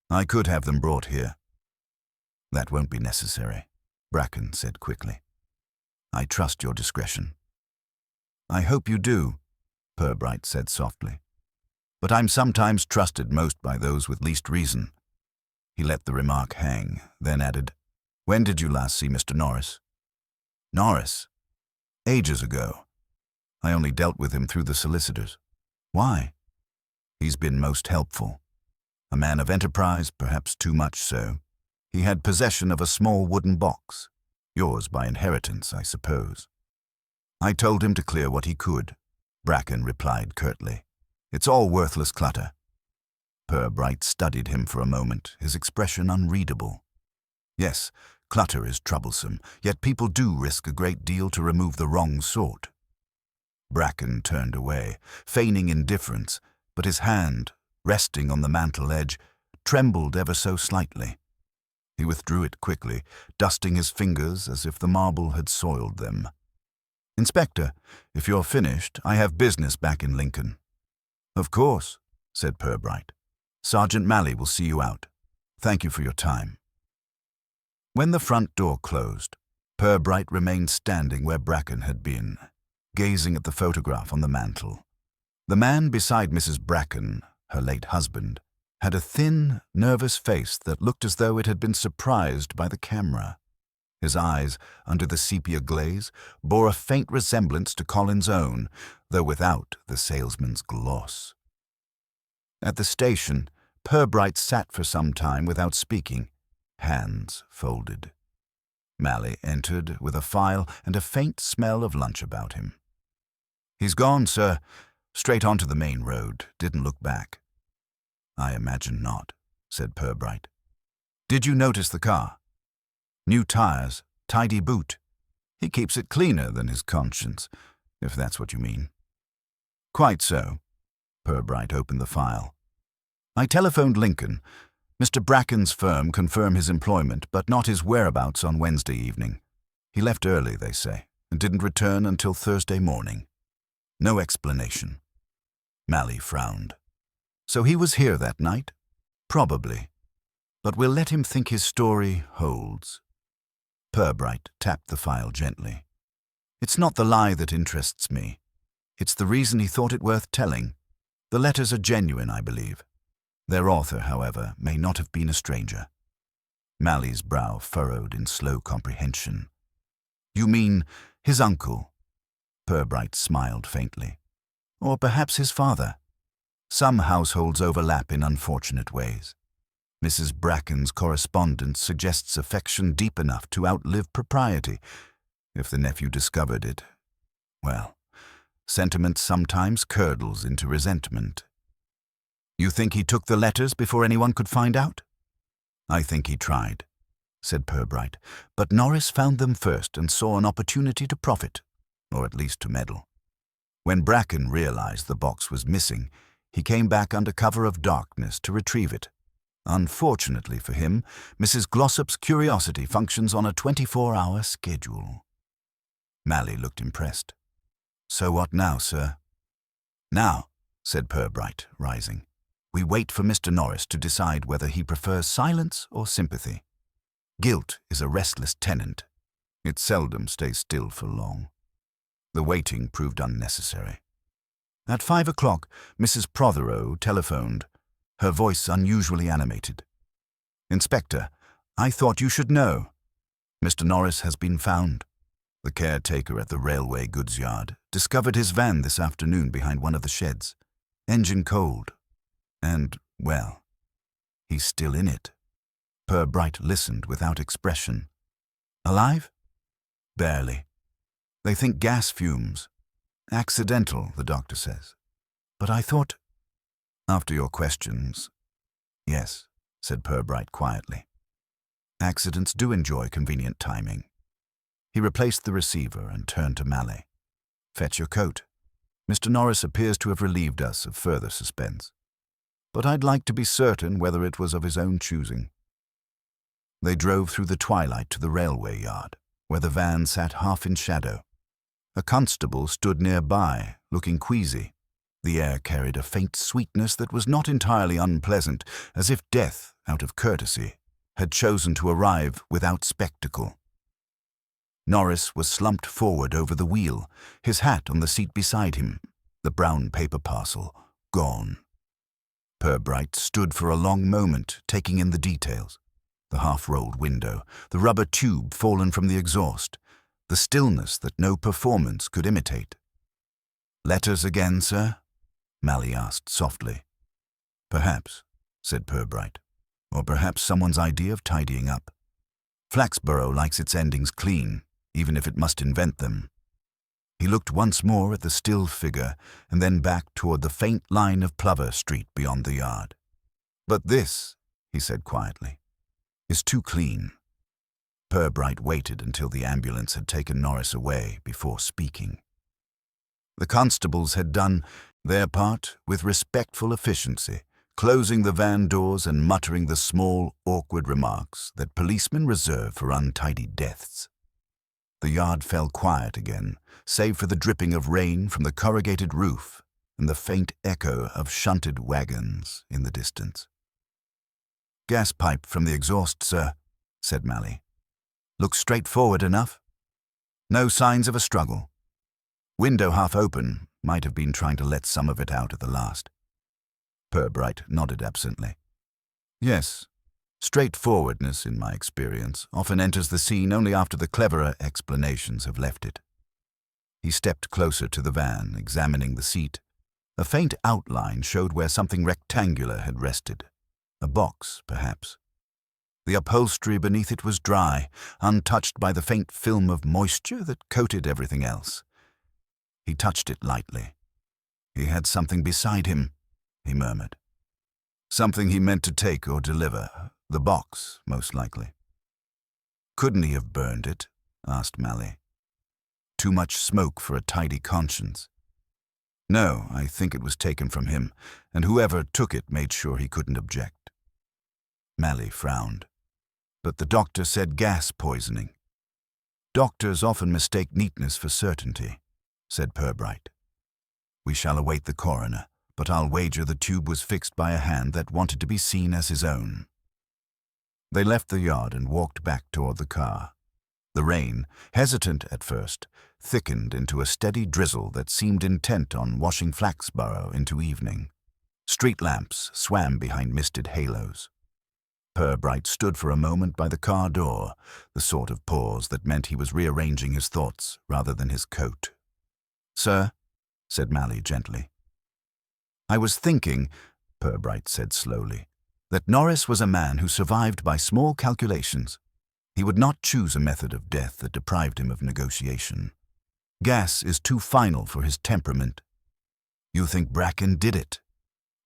I could have them brought here. That won't be necessary, Bracken said quickly. I trust your discretion. I hope you do, Purbright said softly. But I'm sometimes trusted most by those with least reason. He let the remark hang, then added, When did you last see Mr. Norris? Norris? Ages ago. I only dealt with him through the solicitors. Why? He's been most helpful. A man of enterprise, perhaps too much so. He had possession of a small wooden box. Yours by inheritance, I suppose. I told him to clear what he could. Bracken replied curtly. It's all worthless clutter. Purbright studied him for a moment, his expression unreadable. Yes, clutter is troublesome, yet people do risk a great deal to remove the wrong sort. Bracken turned away, feigning indifference, but his hand, resting on the mantel edge, trembled ever so slightly. He withdrew it quickly, dusting his fingers as if the marble had soiled them. Inspector, if you're finished, I have business back in Lincoln. Of course, said Purbright. Sergeant Malley will see you out. Thank you for your time. When the front door closed, Purbright remained standing where Bracken had been, gazing at the photograph on the mantel. The man beside Mrs. Bracken, her late husband, had a thin, nervous face that looked as though it had been surprised by the camera. His eyes, under the sepia glaze, bore a faint resemblance to Colin's own, though without the salesman's gloss. At the station, Purbright sat for some time without speaking, hands folded. Malley entered with a file and a faint smell of lunch about him. He's gone, sir. Straight onto the main road, didn't look back. I imagine not, said Purbright. Did you notice the car? New tires, tidy boot. He keeps it cleaner than his conscience, if that's what you mean. Quite so. Purbright opened the file. I telephoned Lincoln. Mr. Bracken's firm confirmed his employment, but not his whereabouts on Wednesday evening. He left early, they say, and didn't return until Thursday morning. No explanation. Malley frowned. So he was here that night? Probably. But we'll let him think his story holds. Purbright tapped the file gently. It's not the lie that interests me. It's the reason he thought it worth telling. The letters are genuine, I believe. Their author, however, may not have been a stranger. Malley's brow furrowed in slow comprehension. You mean his uncle? Purbright smiled faintly. Or perhaps his father. Some households overlap in unfortunate ways. Mrs. Bracken's correspondence suggests affection deep enough to outlive propriety. If the nephew discovered it, well, sentiment sometimes curdles into resentment. You think he took the letters before anyone could find out? I think he tried, said Purbright, but Norris found them first and saw an opportunity to profit, or at least to meddle. When Bracken realized the box was missing, he came back under cover of darkness to retrieve it. Unfortunately for him, Mrs. Glossop's curiosity functions on a 24-hour schedule. Malley looked impressed. So what now, sir? Now, said Purbright, rising, we wait for Mr. Norris to decide whether he prefers silence or sympathy. Guilt is a restless tenant. It seldom stays still for long. The waiting proved unnecessary. At 5 o'clock, Mrs. Prothero telephoned, her voice unusually animated. "Inspector, I thought you should know. Mr. Norris has been found. The caretaker at the railway goods yard discovered his van this afternoon behind one of the sheds. Engine cold. And, well, he's still in it." Purbright listened without expression. "Alive?" "Barely. They think gas fumes. Accidental, the doctor says. But I thought—" "After your questions, yes," said Purbright quietly. "Accidents do enjoy convenient timing." He replaced the receiver and turned to Malley. "Fetch your coat. Mr. Norris appears to have relieved us of further suspense. But I'd like to be certain whether it was of his own choosing." They drove through the twilight to the railway yard, where the van sat half in shadow. A constable stood nearby, looking queasy. The air carried a faint sweetness that was not entirely unpleasant, as if death, out of courtesy, had chosen to arrive without spectacle. Norris was slumped forward over the wheel, his hat on the seat beside him, the brown paper parcel gone. Purbright stood for a long moment, taking in the details. The half-rolled window, the rubber tube fallen from the exhaust, the stillness that no performance could imitate. "Letters again, sir?" Malley asked softly. "Perhaps," said Purbright. "Or perhaps someone's idea of tidying up. Flaxborough likes its endings clean, even if it must invent them." He looked once more at the still figure and then back toward the faint line of Plover Street beyond the yard. "But this," he said quietly, "is too clean." Purbright waited until the ambulance had taken Norris away before speaking. The constables had done their part with respectful efficiency, closing the van doors and muttering the small, awkward remarks that policemen reserve for untidy deaths. The yard fell quiet again, save for the dripping of rain from the corrugated roof and the faint echo of shunted wagons in the distance. "Gas pipe from the exhaust, sir," said Malley. "Looks straightforward enough. No signs of a struggle. Window half open, might have been trying to let some of it out at the last." Purbright nodded absently. "Yes, straightforwardness, in my experience, often enters the scene only after the cleverer explanations have left it." He stepped closer to the van, examining the seat. A faint outline showed where something rectangular had rested. A box, perhaps. The upholstery beneath it was dry, untouched by the faint film of moisture that coated everything else. He touched it lightly. He had something beside him, he murmured. Something he meant to take or deliver. The box, most likely. "Couldn't he have burned it?" asked Malley. "Too much smoke for a tidy conscience." "No, I think it was taken from him, and whoever took it made sure he couldn't object." Malley frowned. "But the doctor said gas poisoning." "Doctors often mistake neatness for certainty," said Purbright. "We shall await the coroner, but I'll wager the tube was fixed by a hand that wanted to be seen as his own." They left the yard and walked back toward the car. The rain, hesitant at first, thickened into a steady drizzle that seemed intent on washing Flaxborough into evening. Street lamps swam behind misted halos. Purbright stood for a moment by the car door, the sort of pause that meant he was rearranging his thoughts rather than his coat. "Sir," said Malley gently. "I was thinking," Purbright said slowly, "that Norris was a man who survived by small calculations. He would not choose a method of death that deprived him of negotiation. Gas is too final for his temperament." "You think Bracken did it?"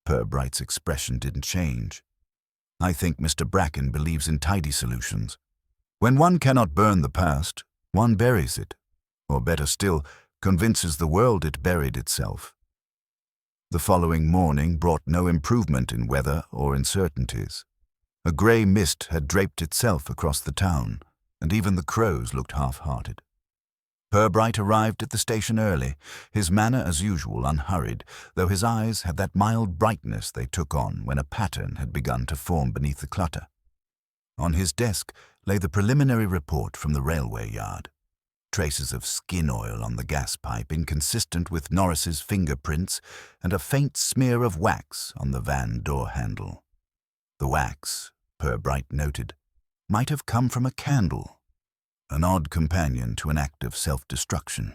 Purbright's expression didn't change. "I think Mr. Bracken believes in tidy solutions. When one cannot burn the past, one buries it, or better still, convinces the world it buried itself." The following morning brought no improvement in weather or uncertainties. A grey mist had draped itself across the town, and even the crows looked half-hearted. Purbright arrived at the station early, his manner as usual unhurried, though his eyes had that mild brightness they took on when a pattern had begun to form beneath the clutter. On his desk lay the preliminary report from the railway yard. traces of skin oil on the gas pipe inconsistent with Norris's fingerprints, and a faint smear of wax on the van door handle. The wax, Purbright noted, might have come from a candle, an odd companion to an act of self-destruction.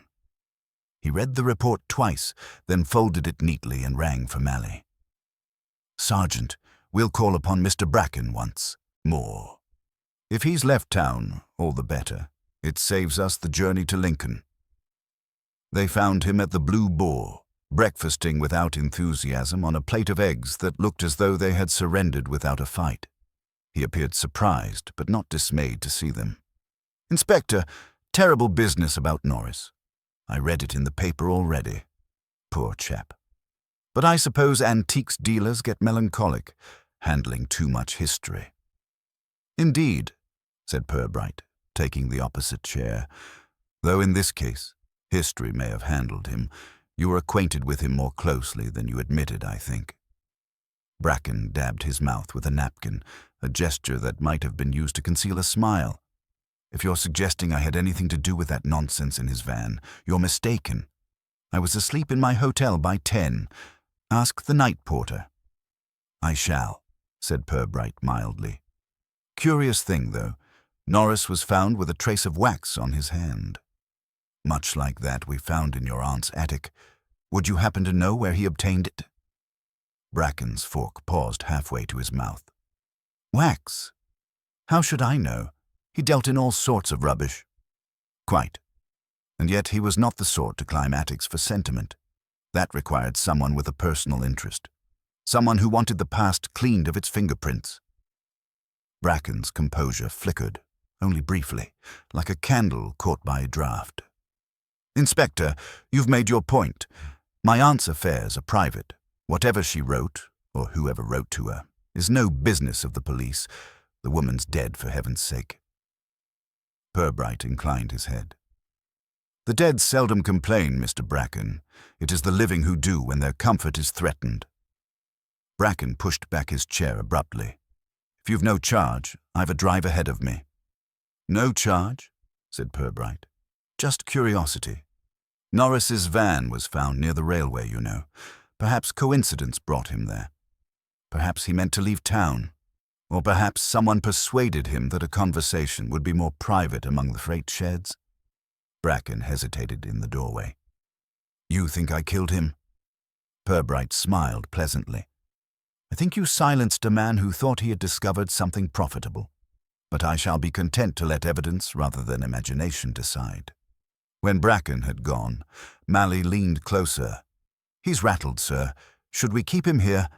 He read the report twice, then folded it neatly and rang for Mally. "Sergeant, we'll call upon Mr. Bracken once more. If he's left town, all the better. It saves us the journey to Lincoln." They found him at the Blue Boar, breakfasting without enthusiasm on a plate of eggs that looked as though they had surrendered without a fight. He appeared surprised, but not dismayed to see them. "Inspector, terrible business about Norris. I read it in the paper already. Poor chap. But I suppose antiques dealers get melancholic, handling too much history." "Indeed," said Purbright, taking the opposite chair. "Though in this case, history may have handled him. You were acquainted with him more closely than you admitted, I think." Bracken dabbed his mouth with a napkin, a gesture that might have been used to conceal a smile. "If you're suggesting I had anything to do with that nonsense in his van, you're mistaken. I was asleep in my hotel by 10. Ask the night porter." "I shall," said Purbright mildly. "Curious thing, though. Norris was found with a trace of wax on his hand. Much like that we found in your aunt's attic. Would you happen to know where he obtained it?" Bracken's fork paused halfway to his mouth. "Wax? How should I know? He dealt in all sorts of rubbish." "Quite. And yet he was not the sort to climb attics for sentiment. That required someone with a personal interest. Someone who wanted the past cleaned of its fingerprints." Bracken's composure flickered, only briefly, like a candle caught by a draught. "Inspector, you've made your point. My aunt's affairs are private. Whatever she wrote, or whoever wrote to her, is no business of the police. The woman's dead, for heaven's sake." Purbright inclined his head. "The dead seldom complain, Mr. Bracken. It is the living who do when their comfort is threatened." Bracken pushed back his chair abruptly. "If you've no charge, I've a drive ahead of me." "No charge?" said Purbright. "Just curiosity. Norris's van was found near the railway, you know. Perhaps coincidence brought him there. Perhaps he meant to leave town. Or perhaps someone persuaded him that a conversation would be more private among the freight sheds." Bracken hesitated in the doorway. "You think I killed him?" Purbright smiled pleasantly. "I think you silenced a man who thought he had discovered something profitable. But I shall be content to let evidence rather than imagination decide." When Bracken had gone, Mally leaned closer. "He's rattled, sir. Should we keep him here?"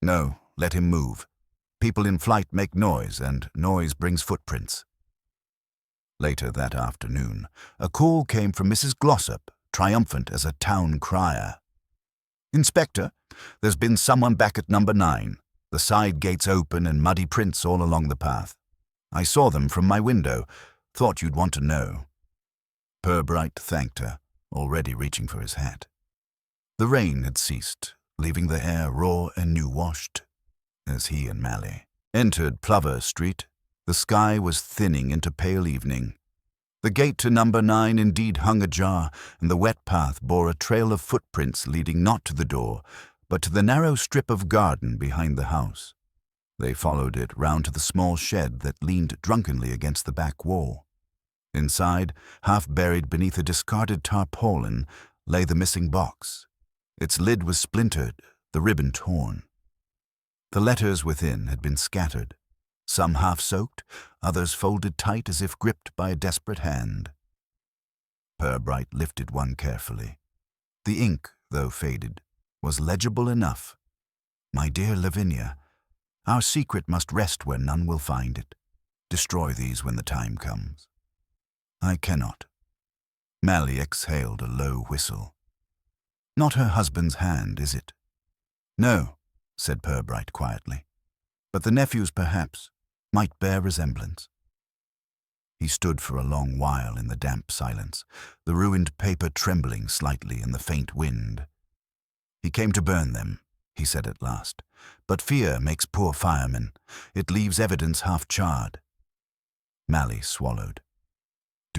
"No, let him move. People in flight make noise, and noise brings footprints." Later that afternoon, a call came from Mrs. Glossop, triumphant as a town crier. "Inspector, there's been someone back at number 9. The side gates open and muddy prints all along the path. I saw them from my window. Thought you'd want to know." Purbright thanked her, already reaching for his hat. The rain had ceased, leaving the air raw and new-washed. As he and Mally entered Plover Street, the sky was thinning into pale evening. The gate to number 9 indeed hung ajar, and the wet path bore a trail of footprints leading not to the door, but to the narrow strip of garden behind the house. They followed it round to the small shed that leaned drunkenly against the back wall. Inside, half buried beneath a discarded tarpaulin, lay the missing box. Its lid was splintered, the ribbon torn. The letters within had been scattered, some half-soaked, others folded tight as if gripped by a desperate hand. Purbright lifted one carefully. The ink, though faded, was legible enough. "My dear Lavinia, our secret must rest where none will find it. Destroy these when the time comes." "I cannot." Mally exhaled a low whistle. "Not her husband's hand, is it?" "No," said Purbright quietly. "But the nephew's perhaps might bear resemblance." He stood for a long while in the damp silence, the ruined paper trembling slightly in the faint wind. "He came to burn them," he said at last. "But fear makes poor firemen. It leaves evidence half-charred." Mally swallowed.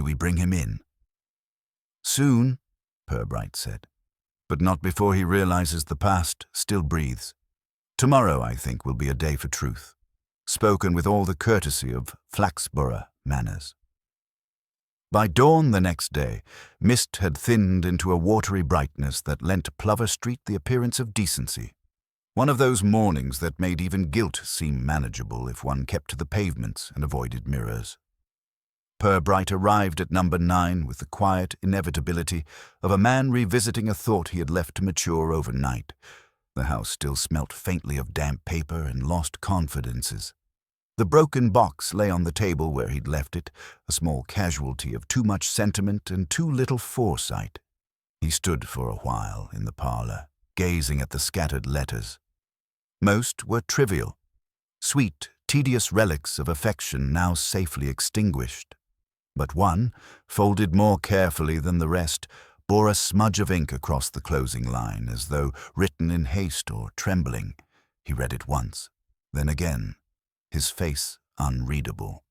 Do we bring him in?" "Soon," Purbright said, "but not before he realizes the past still breathes. Tomorrow, I think, will be a day for truth, spoken with all the courtesy of Flaxborough manners." By dawn the next day, mist had thinned into a watery brightness that lent Plover Street the appearance of decency. One of those mornings that made even guilt seem manageable if one kept to the pavements and avoided mirrors. Purbright arrived at number 9 with the quiet inevitability of a man revisiting a thought he had left to mature overnight. The house still smelt faintly of damp paper and lost confidences. The broken box lay on the table where he'd left it, a small casualty of too much sentiment and too little foresight. He stood for a while in the parlour, gazing at the scattered letters. Most were trivial, sweet, tedious relics of affection now safely extinguished. But one, folded more carefully than the rest, bore a smudge of ink across the closing line, as though written in haste or trembling. He read it once, then again, his face unreadable.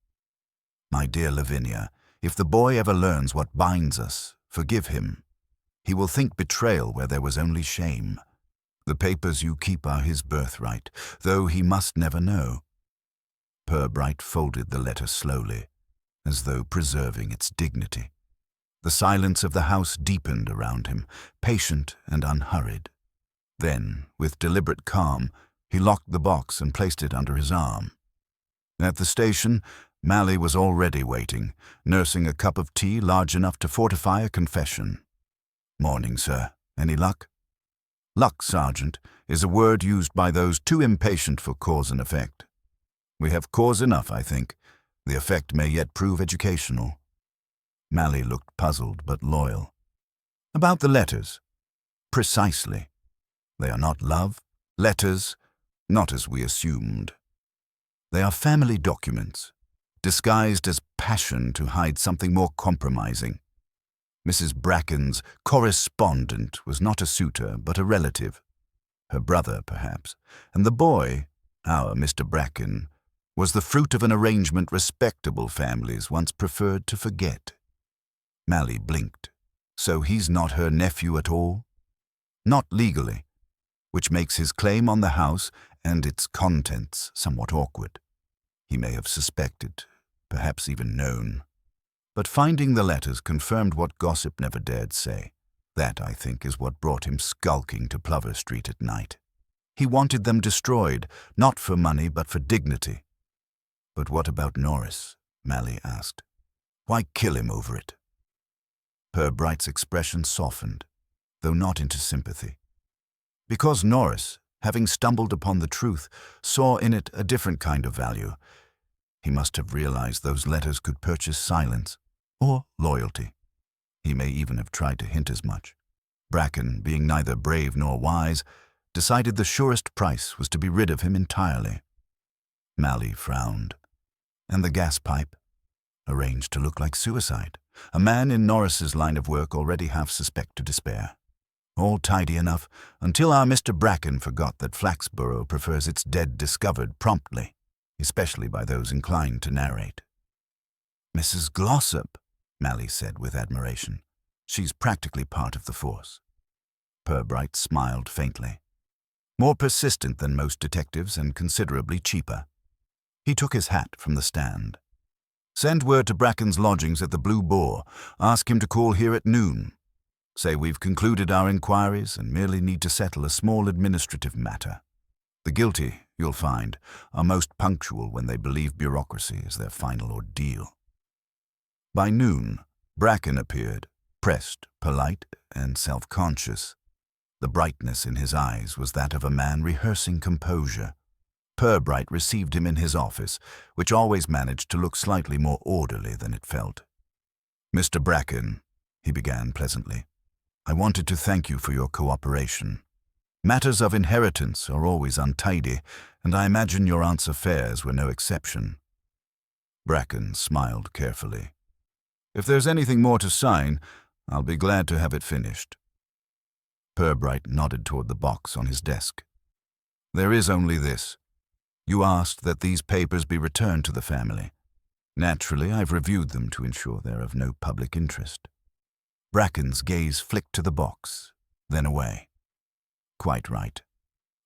"My dear Lavinia, if the boy ever learns what binds us, forgive him. He will think betrayal where there was only shame. The papers you keep are his birthright, though he must never know." Purbright folded the letter slowly, as though preserving its dignity. The silence of the house deepened around him, patient and unhurried. Then, with deliberate calm, he locked the box and placed it under his arm. At the station, Mally was already waiting, nursing a cup of tea large enough to fortify a confession. "Morning, sir. Any luck?" "Luck, Sergeant, is a word used by those too impatient for cause and effect. We have cause enough, I think. The effect may yet prove educational." Mally looked puzzled but loyal. "About the letters?" "Precisely. They are not love letters, not as we assumed. They are family documents, disguised as passion to hide something more compromising. Mrs. Bracken's correspondent was not a suitor, but a relative. Her brother, perhaps. And the boy, our Mr. Bracken, was the fruit of an arrangement respectable families once preferred to forget." Mally blinked. "So he's not her nephew at all?" "Not legally, which makes his claim on the house and its contents somewhat awkward. He may have suspected, perhaps even known. But finding the letters confirmed what gossip never dared say. That, I think, is what brought him skulking to Plover Street at night. He wanted them destroyed, not for money but for dignity." "But what about Norris?" Mally asked. "Why kill him over it?" Purbright's expression softened, though not into sympathy. "Because Norris, having stumbled upon the truth, saw in it a different kind of value. He must have realized those letters could purchase silence, or loyalty. He may even have tried to hint as much. Bracken, being neither brave nor wise, decided the surest price was to be rid of him entirely." Mally frowned. "And the gas pipe?" "Arranged to look like suicide. A man in Norris's line of work already half suspect to despair. All tidy enough, until our Mr. Bracken forgot that Flaxborough prefers its dead discovered promptly, especially by those inclined to narrate." "Mrs. Glossop," Mally said with admiration. "She's practically part of the force." Purbright smiled faintly. "More persistent than most detectives and considerably cheaper." He took his hat from the stand. "Send word to Bracken's lodgings at the Blue Boar. Ask him to call here at noon. Say we've concluded our inquiries and merely need to settle a small administrative matter. The guilty, you'll find, are most punctual when they believe bureaucracy is their final ordeal." By noon, Bracken appeared, pressed, polite, and self-conscious. The brightness in his eyes was that of a man rehearsing composure. Purbright received him in his office, which always managed to look slightly more orderly than it felt. "Mr. Bracken," he began pleasantly, "I wanted to thank you for your cooperation. Matters of inheritance are always untidy, and I imagine your aunt's affairs were no exception." Bracken smiled carefully. "If there's anything more to sign, I'll be glad to have it finished." Purbright nodded toward the box on his desk. "There is only this. You asked that these papers be returned to the family. Naturally, I've reviewed them to ensure they're of no public interest. Bracken's gaze flicked to the box, then away. Quite right.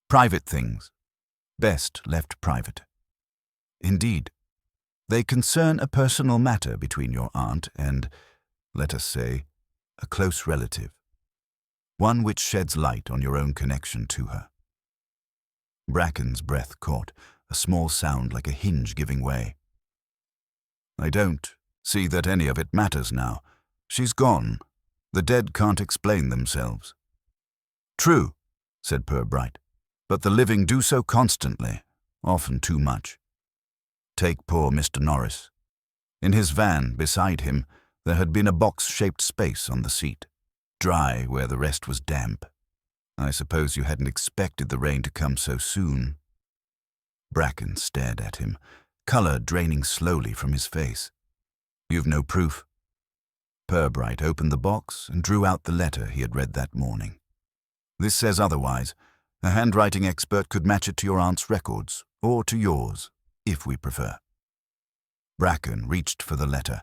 Private things. Best left private. Indeed. They concern a personal matter between your aunt and, let us say, a close relative. One which sheds light on your own connection to her. Bracken's breath caught, a small sound like a hinge giving way. I don't see that any of it matters now. She's gone. The dead can't explain themselves. True, said Purbright, but the living do so constantly, often too much. Take poor Mr. Norris. In his van, beside him, there had been a box-shaped space on the seat, dry where the rest was damp. I suppose you hadn't expected the rain to come so soon. Bracken stared at him, colour draining slowly from his face. You've no proof. Purbright opened the box and drew out the letter he had read that morning. This says otherwise. A handwriting expert could match it to your aunt's records, or to yours, if we prefer. Bracken reached for the letter,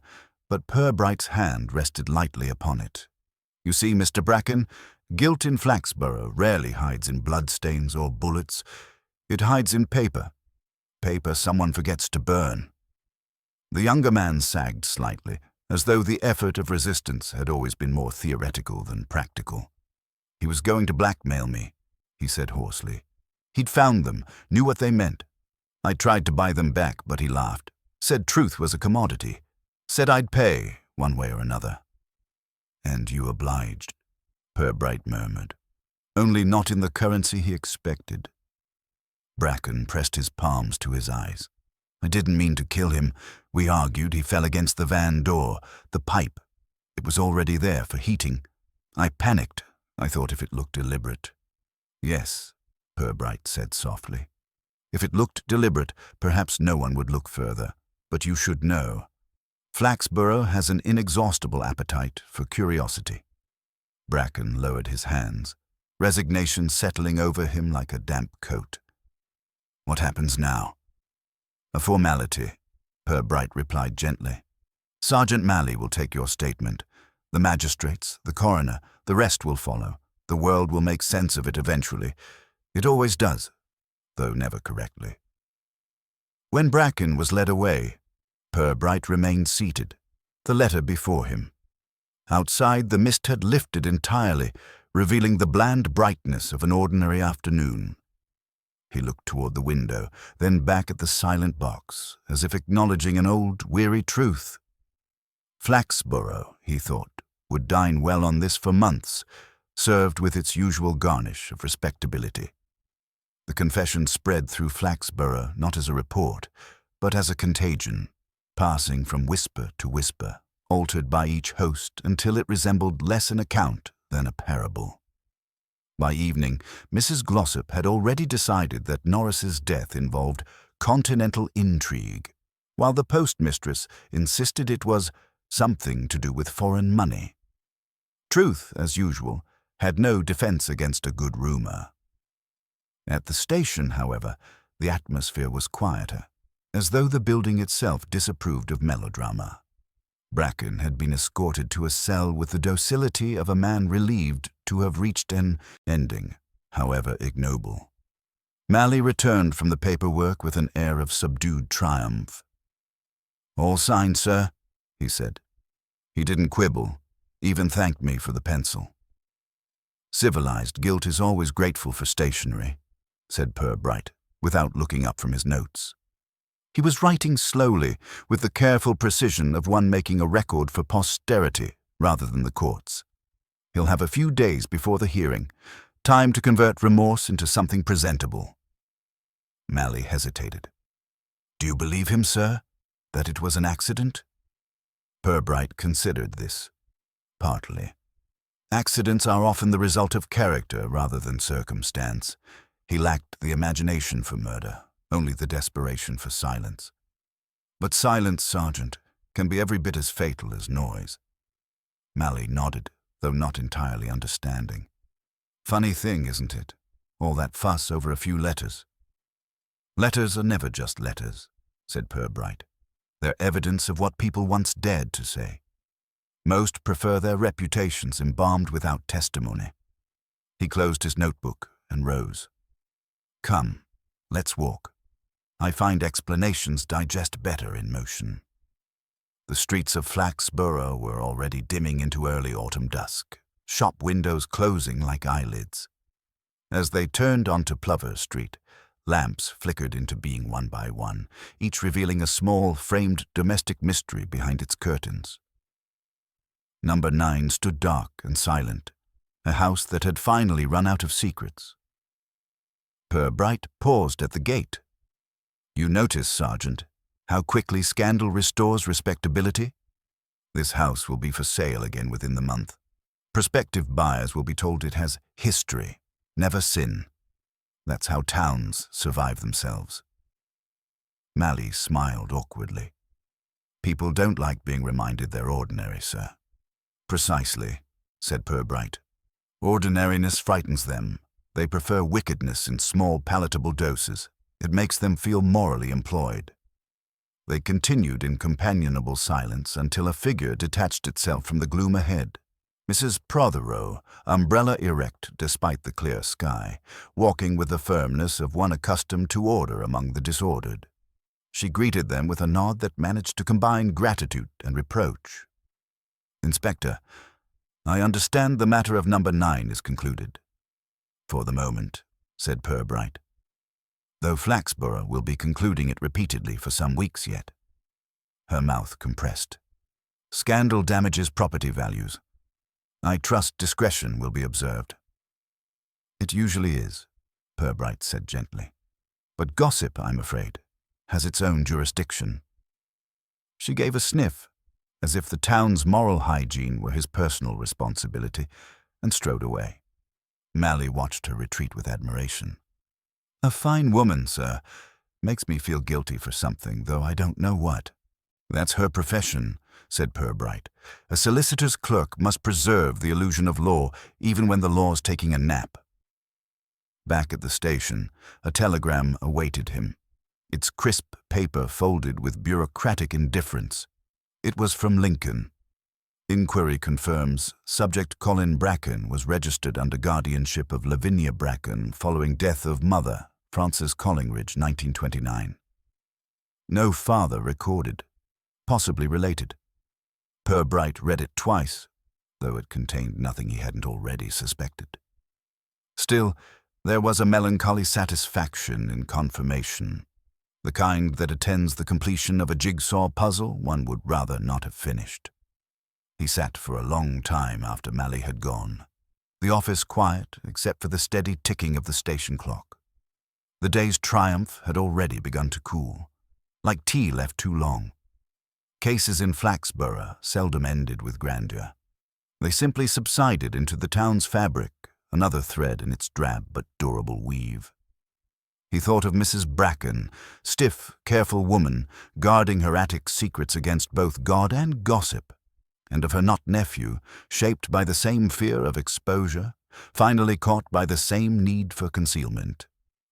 but Purbright's hand rested lightly upon it. You see, Mr. Bracken, guilt in Flaxborough rarely hides in bloodstains or bullets. It hides in paper. Paper someone forgets to burn. The younger man sagged slightly, as though the effort of resistance had always been more theoretical than practical. He was going to blackmail me, he said hoarsely. He'd found them, knew what they meant. I tried to buy them back, but he laughed. Said truth was a commodity. Said I'd pay, one way or another. And you obliged, Purbright murmured. Only not in the currency he expected. Bracken pressed his palms to his eyes. I didn't mean to kill him. We argued. He fell against the van door, the pipe. It was already there for heating. I panicked. I thought if it looked deliberate. Yes, Purbright said softly. If it looked deliberate, perhaps no one would look further. But you should know. Flaxborough has an inexhaustible appetite for curiosity. Bracken lowered his hands, resignation settling over him like a damp coat. What happens now? A formality, Purbright replied gently. Sergeant Malley will take your statement. The magistrates, the coroner, the rest will follow. The world will make sense of it eventually. It always does, though never correctly. When Bracken was led away, Purbright remained seated, the letter before him. Outside, the mist had lifted entirely, revealing the bland brightness of an ordinary afternoon. He looked toward the window, then back at the silent box, as if acknowledging an old, weary truth. Flaxborough, he thought, would dine well on this for months, served with its usual garnish of respectability. The confession spread through Flaxborough not as a report, but as a contagion, passing from whisper to whisper, altered by each host until it resembled less an account than a parable. By evening, Mrs. Glossop had already decided that Norris's death involved continental intrigue, while the postmistress insisted it was something to do with foreign money. Truth, as usual, had no defense against a good rumor. At the station, however, the atmosphere was quieter, as though the building itself disapproved of melodrama. Bracken had been escorted to a cell with the docility of a man relieved to have reached an ending, however ignoble. Malley returned from the paperwork with an air of subdued triumph. "All signed, sir," he said. He didn't quibble, even thanked me for the pencil. "Civilized guilt is always grateful for stationery," said Purbright, without looking up from his notes. He was writing slowly, with the careful precision of one making a record for posterity rather than the courts. He'll have a few days before the hearing, time to convert remorse into something presentable. Malley hesitated. "Do you believe him, sir, that it was an accident?" Purbright considered this. Partly. Accidents are often the result of character rather than circumstance. He lacked the imagination for murder, only the desperation for silence. But silence, Sergeant, can be every bit as fatal as noise. Malley nodded, though not entirely understanding. Funny thing, isn't it? All that fuss over a few letters. Letters are never just letters, said Purbright. They're evidence of what people once dared to say. Most prefer their reputations embalmed without testimony. He closed his notebook and rose. Come, let's walk. I find explanations digest better in motion. The streets of Flaxborough were already dimming into early autumn dusk, shop windows closing like eyelids. As they turned onto Plover Street, lamps flickered into being one by one, each revealing a small, framed domestic mystery behind its curtains. Number 9 stood dark and silent, a house that had finally run out of secrets. Purbright paused at the gate. You notice, Sergeant, how quickly scandal restores respectability? This house will be for sale again within the month. Prospective buyers will be told it has history, never sin. That's how towns survive themselves. Mally smiled awkwardly. People don't like being reminded they're ordinary, sir. Precisely, said Purbright. Ordinariness frightens them. They prefer wickedness in small, palatable doses. It makes them feel morally employed. They continued in companionable silence until a figure detached itself from the gloom ahead. Mrs. Prothero, umbrella erect despite the clear sky, walking with the firmness of one accustomed to order among the disordered. She greeted them with a nod that managed to combine gratitude and reproach. Inspector, I understand the matter of number 9 is concluded. For the moment, said Purbright. Though Flaxborough will be concluding it repeatedly for some weeks yet. Her mouth compressed. Scandal damages property values. I trust discretion will be observed. It usually is, Purbright said gently. But gossip, I'm afraid, has its own jurisdiction. She gave a sniff, as if the town's moral hygiene were his personal responsibility, and strode away. Mally watched her retreat with admiration. A fine woman, sir. Makes me feel guilty for something, though I don't know what. That's her profession, said Purbright. A solicitor's clerk must preserve the illusion of law, even when the law's taking a nap. Back at the station, a telegram awaited him, its crisp paper folded with bureaucratic indifference. It was from Lincoln. Inquiry confirms subject Colin Bracken was registered under guardianship of Lavinia Bracken following death of mother, Frances Collingridge, 1929. No father recorded, possibly related. Purbright read it twice, though it contained nothing he hadn't already suspected. Still, there was a melancholy satisfaction in confirmation, the kind that attends the completion of a jigsaw puzzle one would rather not have finished. He sat for a long time after Mally had gone, the office quiet except for the steady ticking of the station clock. The day's triumph had already begun to cool, like tea left too long. Cases in Flaxborough seldom ended with grandeur. They simply subsided into the town's fabric, another thread in its drab but durable weave. He thought of Mrs. Bracken, stiff, careful woman, guarding her attic secrets against both God and gossip, and of her not-nephew, shaped by the same fear of exposure, finally caught by the same need for concealment.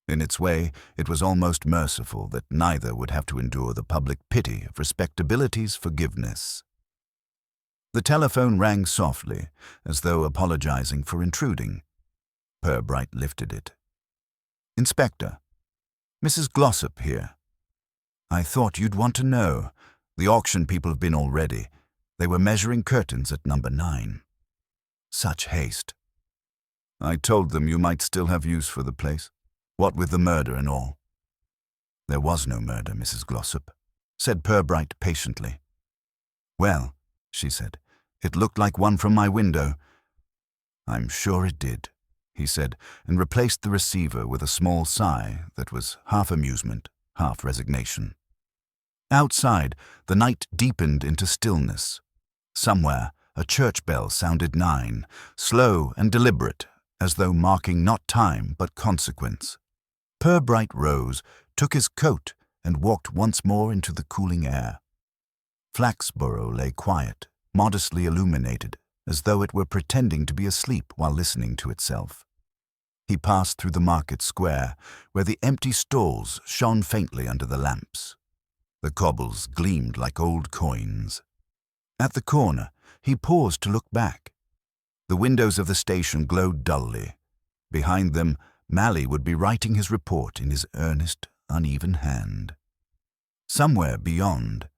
In its way, it was almost merciful that neither would have to endure the public pity of respectability's forgiveness. The telephone rang softly, as though apologizing for intruding. Purbright lifted it. Inspector, Mrs. Glossop here. I thought you'd want to know. The auction people have been already. They were measuring curtains at number 9. Such haste. I told them you might still have use for the place. What with the murder and all. There was no murder, Mrs. Glossop, said Purbright patiently. Well, she said, it looked like one from my window. I'm sure it did, he said, and replaced the receiver with a small sigh that was half amusement, half resignation. Outside, the night deepened into stillness. Somewhere, a church bell sounded 9, slow and deliberate, as though marking not time but consequence. Purbright rose, took his coat, and walked once more into the cooling air. Flaxborough lay quiet, modestly illuminated, as though it were pretending to be asleep while listening to itself. He passed through the market square, where the empty stalls shone faintly under the lamps. The cobbles gleamed like old coins. At the corner, he paused to look back. The windows of the station glowed dully. Behind them, Mally would be writing his report in his earnest, uneven hand. Somewhere beyond,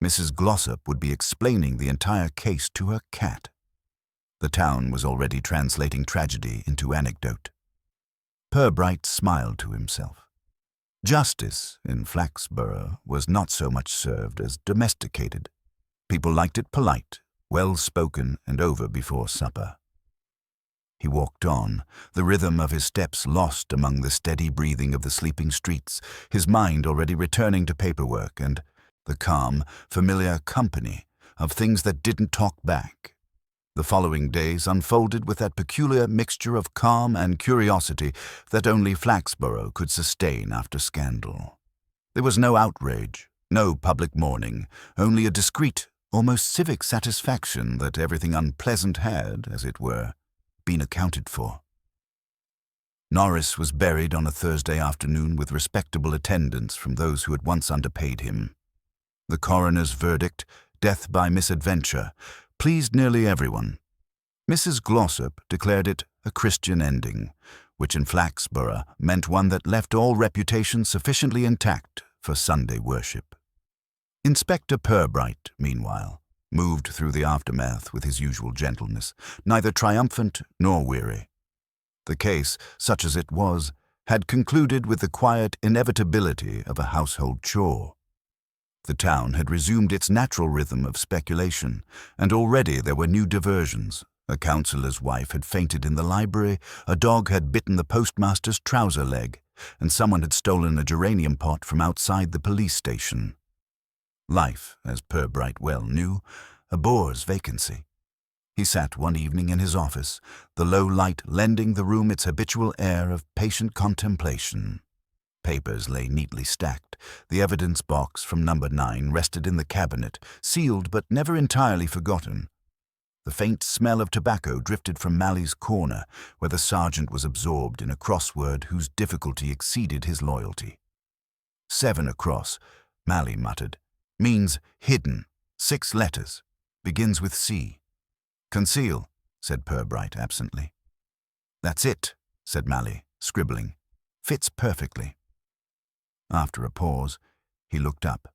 Mrs. Glossop would be explaining the entire case to her cat. The town was already translating tragedy into anecdote. Purbright smiled to himself. Justice in Flaxborough was not so much served as domesticated. People liked it polite, well-spoken, and over before supper. He walked on, the rhythm of his steps lost among the steady breathing of the sleeping streets, his mind already returning to paperwork and the calm, familiar company of things that didn't talk back. The following days unfolded with that peculiar mixture of calm and curiosity that only Flaxborough could sustain after scandal. There was no outrage, no public mourning, only a discreet, almost civic satisfaction that everything unpleasant had, as it were, been accounted for. Norris was buried on a Thursday afternoon with respectable attendance from those who had once underpaid him. The coroner's verdict, death by misadventure, pleased nearly everyone. Mrs. Glossop declared it a Christian ending, which in Flaxborough meant one that left all reputation sufficiently intact for Sunday worship. Inspector Purbright, meanwhile, moved through the aftermath with his usual gentleness, neither triumphant nor weary. The case, such as it was, had concluded with the quiet inevitability of a household chore. The town had resumed its natural rhythm of speculation, and already there were new diversions. A councillor's wife had fainted in the library, a dog had bitten the postmaster's trouser leg, and someone had stolen a geranium pot from outside the police station. Life, as Purbright well knew, abhors vacancy. He sat one evening in his office, the low light lending the room its habitual air of patient contemplation. Papers lay neatly stacked. The evidence box from number 9 rested in the cabinet, sealed but never entirely forgotten. The faint smell of tobacco drifted from Mally's corner, where the sergeant was absorbed in a crossword whose difficulty exceeded his loyalty. 7 across, Mally muttered. Means hidden. 6 letters. Begins with C. Conceal, said Purbright absently. That's it, said Mally, scribbling. Fits perfectly. After a pause, he looked up.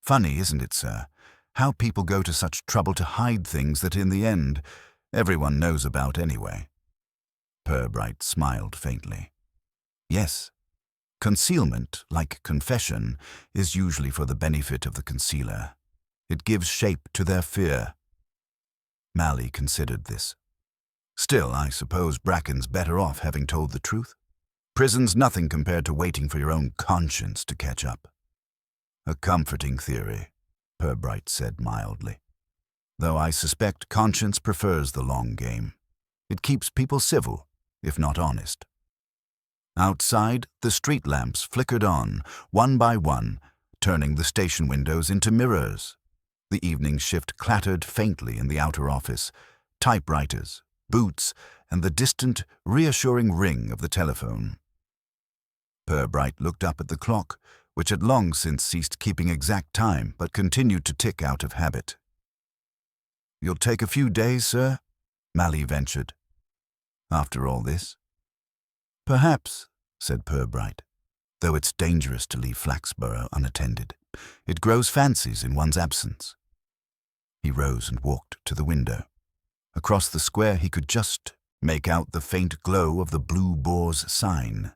Funny, isn't it, sir, how people go to such trouble to hide things that in the end everyone knows about anyway. Purbright smiled faintly. Yes. Concealment, like confession, is usually for the benefit of the concealer. It gives shape to their fear. Mally considered this. Still, I suppose Bracken's better off having told the truth. Prison's nothing compared to waiting for your own conscience to catch up. A comforting theory, Purbright said mildly. Though I suspect conscience prefers the long game. It keeps people civil, if not honest. Outside, the street lamps flickered on, one by one, turning the station windows into mirrors. The evening shift clattered faintly in the outer office, typewriters, boots, and the distant, reassuring ring of the telephone. Purbright looked up at the clock, which had long since ceased keeping exact time, but continued to tick out of habit. You'll take a few days, sir? Mally ventured. After all this? Perhaps, said Purbright, though it's dangerous to leave Flaxborough unattended. It grows fancies in one's absence. He rose and walked to the window. Across the square he could just make out the faint glow of the Blue Boar's sign.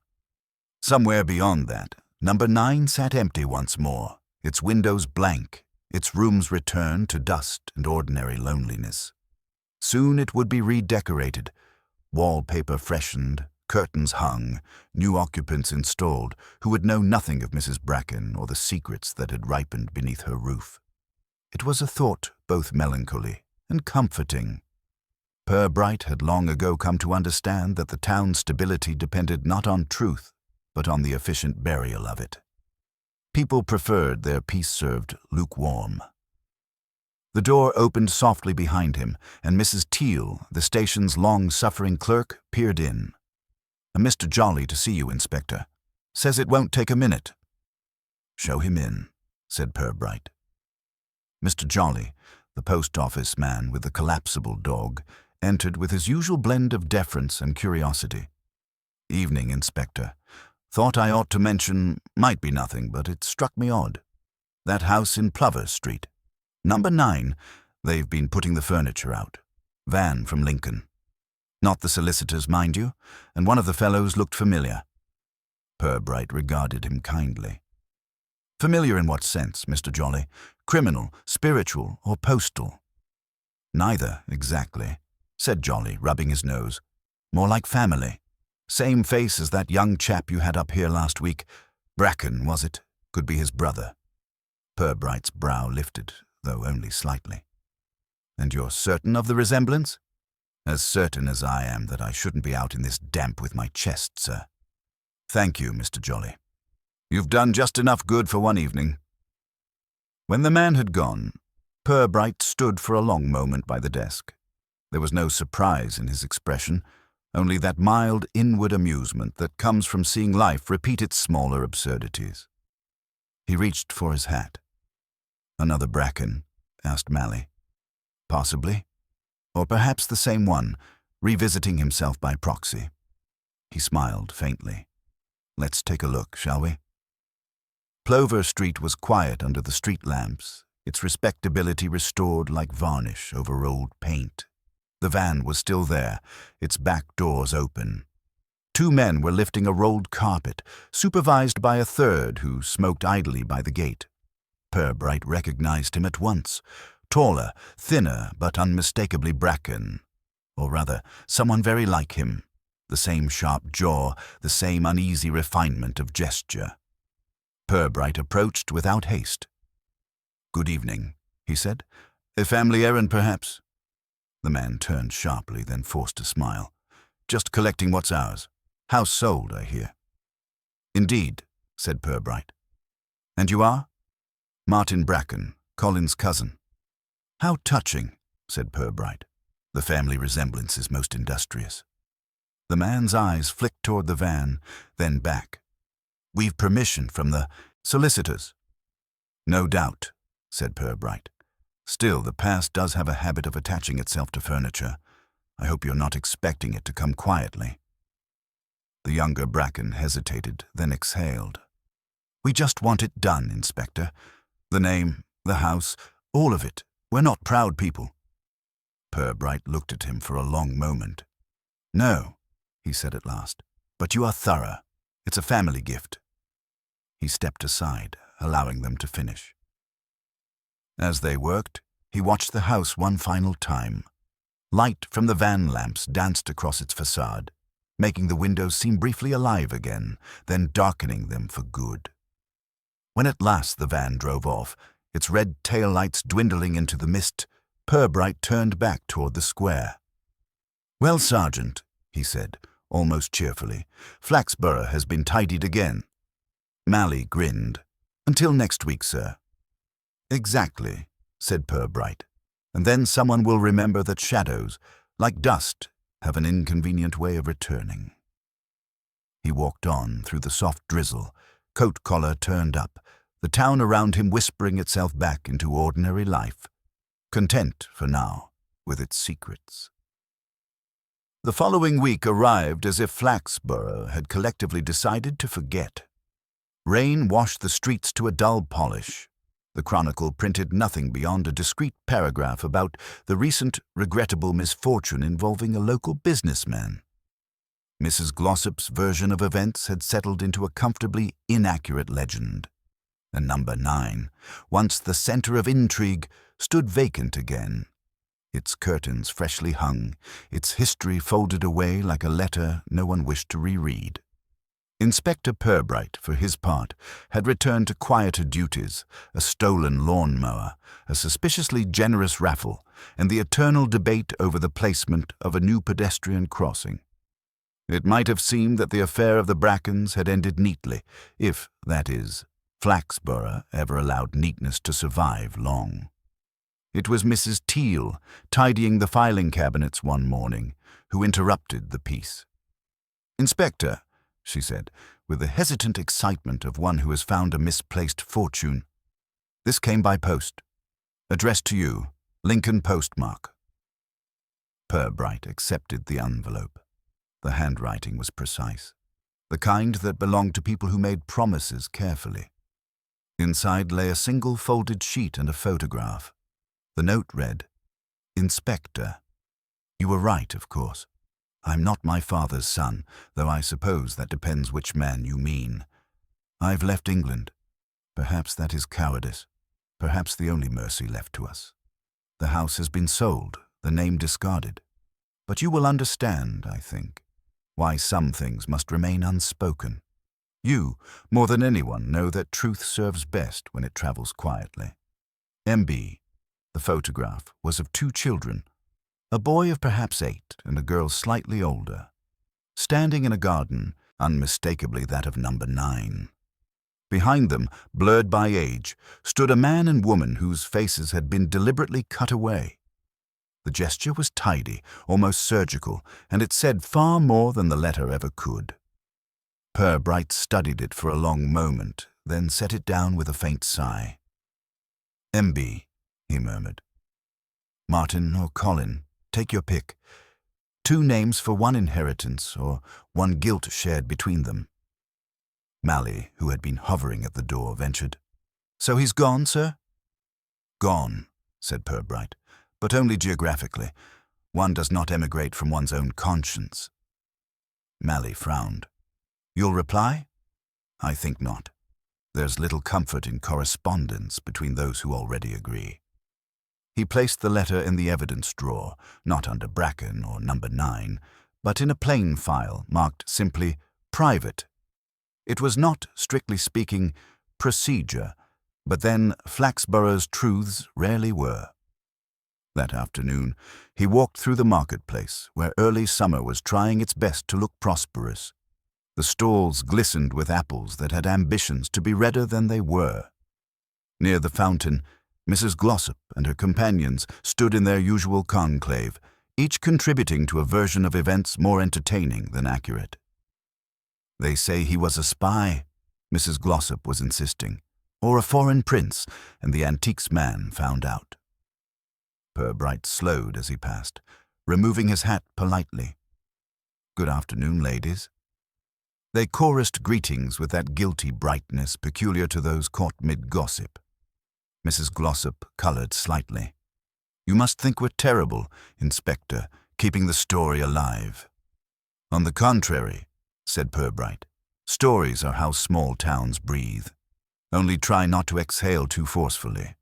Somewhere beyond that, number 9 sat empty once more, its windows blank, its rooms returned to dust and ordinary loneliness. Soon it would be redecorated, wallpaper freshened, curtains hung, new occupants installed who would know nothing of Mrs. Bracken or the secrets that had ripened beneath her roof. It was a thought both melancholy and comforting. Purbright had long ago come to understand that the town's stability depended not on truth, but on the efficient burial of it. People preferred their peace served lukewarm. The door opened softly behind him, and Mrs. Teal, the station's long-suffering clerk, peered in. Mr. Jolly to see you, Inspector. Says it won't take a minute. Show him in. said Purbright. Mr. Jolly, the post office man with the collapsible dog, entered with his usual blend of deference and curiosity. "Evening, Inspector. Thought I ought to mention, might be nothing, but it struck me odd. That house in Plover Street. Number 9, they've been putting the furniture out. Van from Lincoln. Not the solicitors, mind you, and one of the fellows looked familiar." Purbright regarded him kindly. "Familiar in what sense, Mr. Jolly? Criminal, spiritual, or postal?" "Neither, exactly," said Jolly, rubbing his nose. "More like family. Same face as that young chap you had up here last week. Bracken, was it? Could be his brother." Purbright's brow lifted, though only slightly. "And you're certain of the resemblance?" "As certain as I am that I shouldn't be out in this damp with my chest, sir." "Thank you, Mr. Jolly. You've done just enough good for one evening." When the man had gone, Purbright stood for a long moment by the desk. There was no surprise in his expression, only that mild inward amusement that comes from seeing life repeat its smaller absurdities. He reached for his hat. "Another Bracken?" asked Mally. "Possibly. Or perhaps the same one, revisiting himself by proxy." He smiled faintly. "Let's take a look, shall we?" Plover Street was quiet under the street lamps, its respectability restored like varnish over old paint. The van was still there, its back doors open. 2 men were lifting a rolled carpet, supervised by a third who smoked idly by the gate. Purbright recognized him at once. Taller, thinner, but unmistakably Bracken. Or rather, someone very like him. The same sharp jaw, the same uneasy refinement of gesture. Purbright approached without haste. "Good evening," he said. "A family errand, perhaps?" The man turned sharply, then forced a smile. "Just collecting what's ours. House sold, I hear." "Indeed," said Purbright. "And you are?" "Martin Bracken, Colin's cousin." "How touching," said Purbright. "The family resemblance is most industrious." The man's eyes flicked toward the van, then back. "We've permission from the solicitors." "No doubt," said Purbright. "Still, the past does have a habit of attaching itself to furniture. I hope you're not expecting it to come quietly." The younger Bracken hesitated, then exhaled. "We just want it done, Inspector. The name, the house, all of it. We're not proud people." Purbright looked at him for a long moment. "No," he said at last, "but you are thorough. It's a family gift." He stepped aside, allowing them to finish. As they worked, he watched the house one final time. Light from the van lamps danced across its facade, making the windows seem briefly alive again, then darkening them for good. When at last the van drove off, its red tail-lights dwindling into the mist, Purbright turned back toward the square. "Well, Sergeant," he said, almost cheerfully, "Flaxborough has been tidied again." Mally grinned. "Until next week, sir." "Exactly," said Purbright. "And then someone will remember that shadows, like dust, have an inconvenient way of returning." He walked on through the soft drizzle, coat collar turned up, the town around him whispering itself back into ordinary life, content for now with its secrets. The following week arrived as if Flaxborough had collectively decided to forget. Rain washed the streets to a dull polish. The Chronicle printed nothing beyond a discreet paragraph about the recent regrettable misfortune involving a local businessman. Mrs. Glossop's version of events had settled into a comfortably inaccurate legend. And number 9, once the center of intrigue, stood vacant again. Its curtains freshly hung, its history folded away like a letter no one wished to reread. Inspector Purbright, for his part, had returned to quieter duties, a stolen lawn-mower, a suspiciously generous raffle, and the eternal debate over the placement of a new pedestrian crossing. It might have seemed that the affair of the Brackens had ended neatly, if, that is, Flaxborough ever allowed neatness to survive long. It was Mrs. Teal, tidying the filing cabinets one morning, who interrupted the peace. "Inspector," she said, with the hesitant excitement of one who has found a misplaced fortune, This came by post. Addressed to you, Lincoln postmark. Purbright accepted the envelope. The handwriting was precise, the kind that belonged to people who made promises carefully. Inside lay a single folded sheet and a photograph. The note read, Inspector. You were right, of course. I'm not my father's son, though I suppose that depends which man you mean. I've left England. Perhaps that is cowardice. Perhaps the only mercy left to us. The house has been sold, the name discarded. But you will understand, I think, why some things must remain unspoken. You, more than anyone, know that truth serves best when it travels quietly. M.B. The photograph was of 2 children, a boy of perhaps 8 and a girl slightly older, standing in a garden, unmistakably that of number 9. Behind them, blurred by age, stood a man and woman whose faces had been deliberately cut away. The gesture was tidy, almost surgical, and it said far more than the letter ever could. Purbright studied it for a long moment, then set it down with a faint sigh. M.B., he murmured. Martin or Colin, take your pick. 2 names for 1 inheritance, or 1 guilt shared between them. Mally, who had been hovering at the door, ventured. So he's gone, sir? Gone, said Purbright, but only geographically. One does not emigrate from one's own conscience. Mally frowned. You'll reply? I think not. There's little comfort in correspondence between those who already agree. He placed the letter in the evidence drawer, not under Bracken or number 9, but in a plain file marked simply Private. It was not, strictly speaking, procedure, but then Flaxborough's truths rarely were. That afternoon, he walked through the marketplace, where early summer was trying its best to look prosperous. The stalls glistened with apples that had ambitions to be redder than they were. Near the fountain, Mrs. Glossop and her companions stood in their usual conclave, each contributing to a version of events more entertaining than accurate. They say he was a spy, Mrs. Glossop was insisting, or a foreign prince, and the antiques man found out. Purbright slowed as he passed, removing his hat politely. Good afternoon, ladies. They chorused greetings with that guilty brightness peculiar to those caught mid-gossip. Mrs. Glossop colored slightly. You must think we're terrible, Inspector, keeping the story alive. On the contrary, said Purbright, stories are how small towns breathe. Only try not to exhale too forcefully.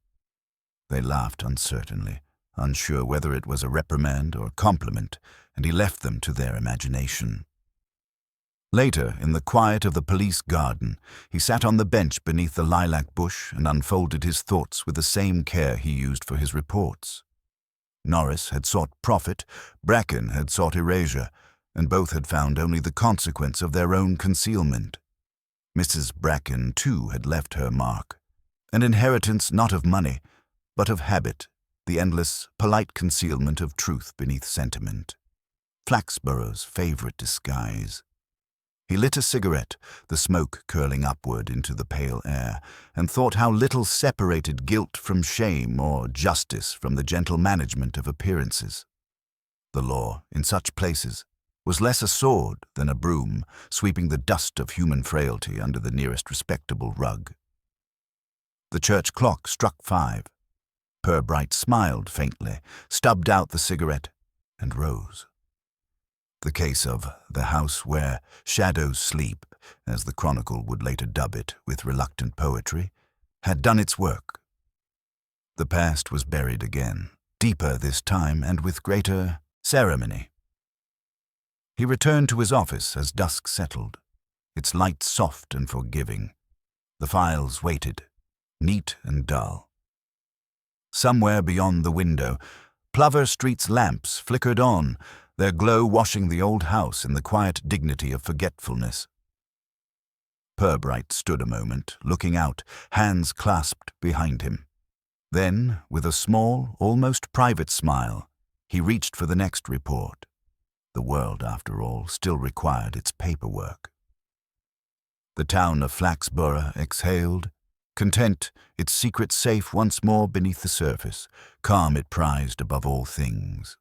They laughed uncertainly, unsure whether it was a reprimand or compliment, and he left them to their imagination. Later, in the quiet of the police garden, he sat on the bench beneath the lilac bush and unfolded his thoughts with the same care he used for his reports. Norris had sought profit, Bracken had sought erasure, and both had found only the consequence of their own concealment. Mrs. Bracken, too, had left her mark, an inheritance not of money, but of habit, the endless, polite concealment of truth beneath sentiment. Flaxborough's favorite disguise. He lit a cigarette, the smoke curling upward into the pale air, and thought how little separated guilt from shame or justice from the gentle management of appearances. The law, in such places, was less a sword than a broom, sweeping the dust of human frailty under the nearest respectable rug. The church clock struck 5. Purbright smiled faintly, stubbed out the cigarette, and rose. The case of the house where shadows sleep, as the Chronicle would later dub it with reluctant poetry, had done its work. The past was buried again, deeper this time and with greater ceremony. He returned to his office as dusk settled, its light soft and forgiving. The files waited, neat and dull. Somewhere beyond the window, Plover Street's lamps flickered on, their glow washing the old house in the quiet dignity of forgetfulness. Purbright stood a moment, looking out, hands clasped behind him. Then, with a small, almost private smile, he reached for the next report. The world, after all, still required its paperwork. The town of Flaxborough exhaled, Content, its secret safe once more beneath the surface, calm it prized above all things.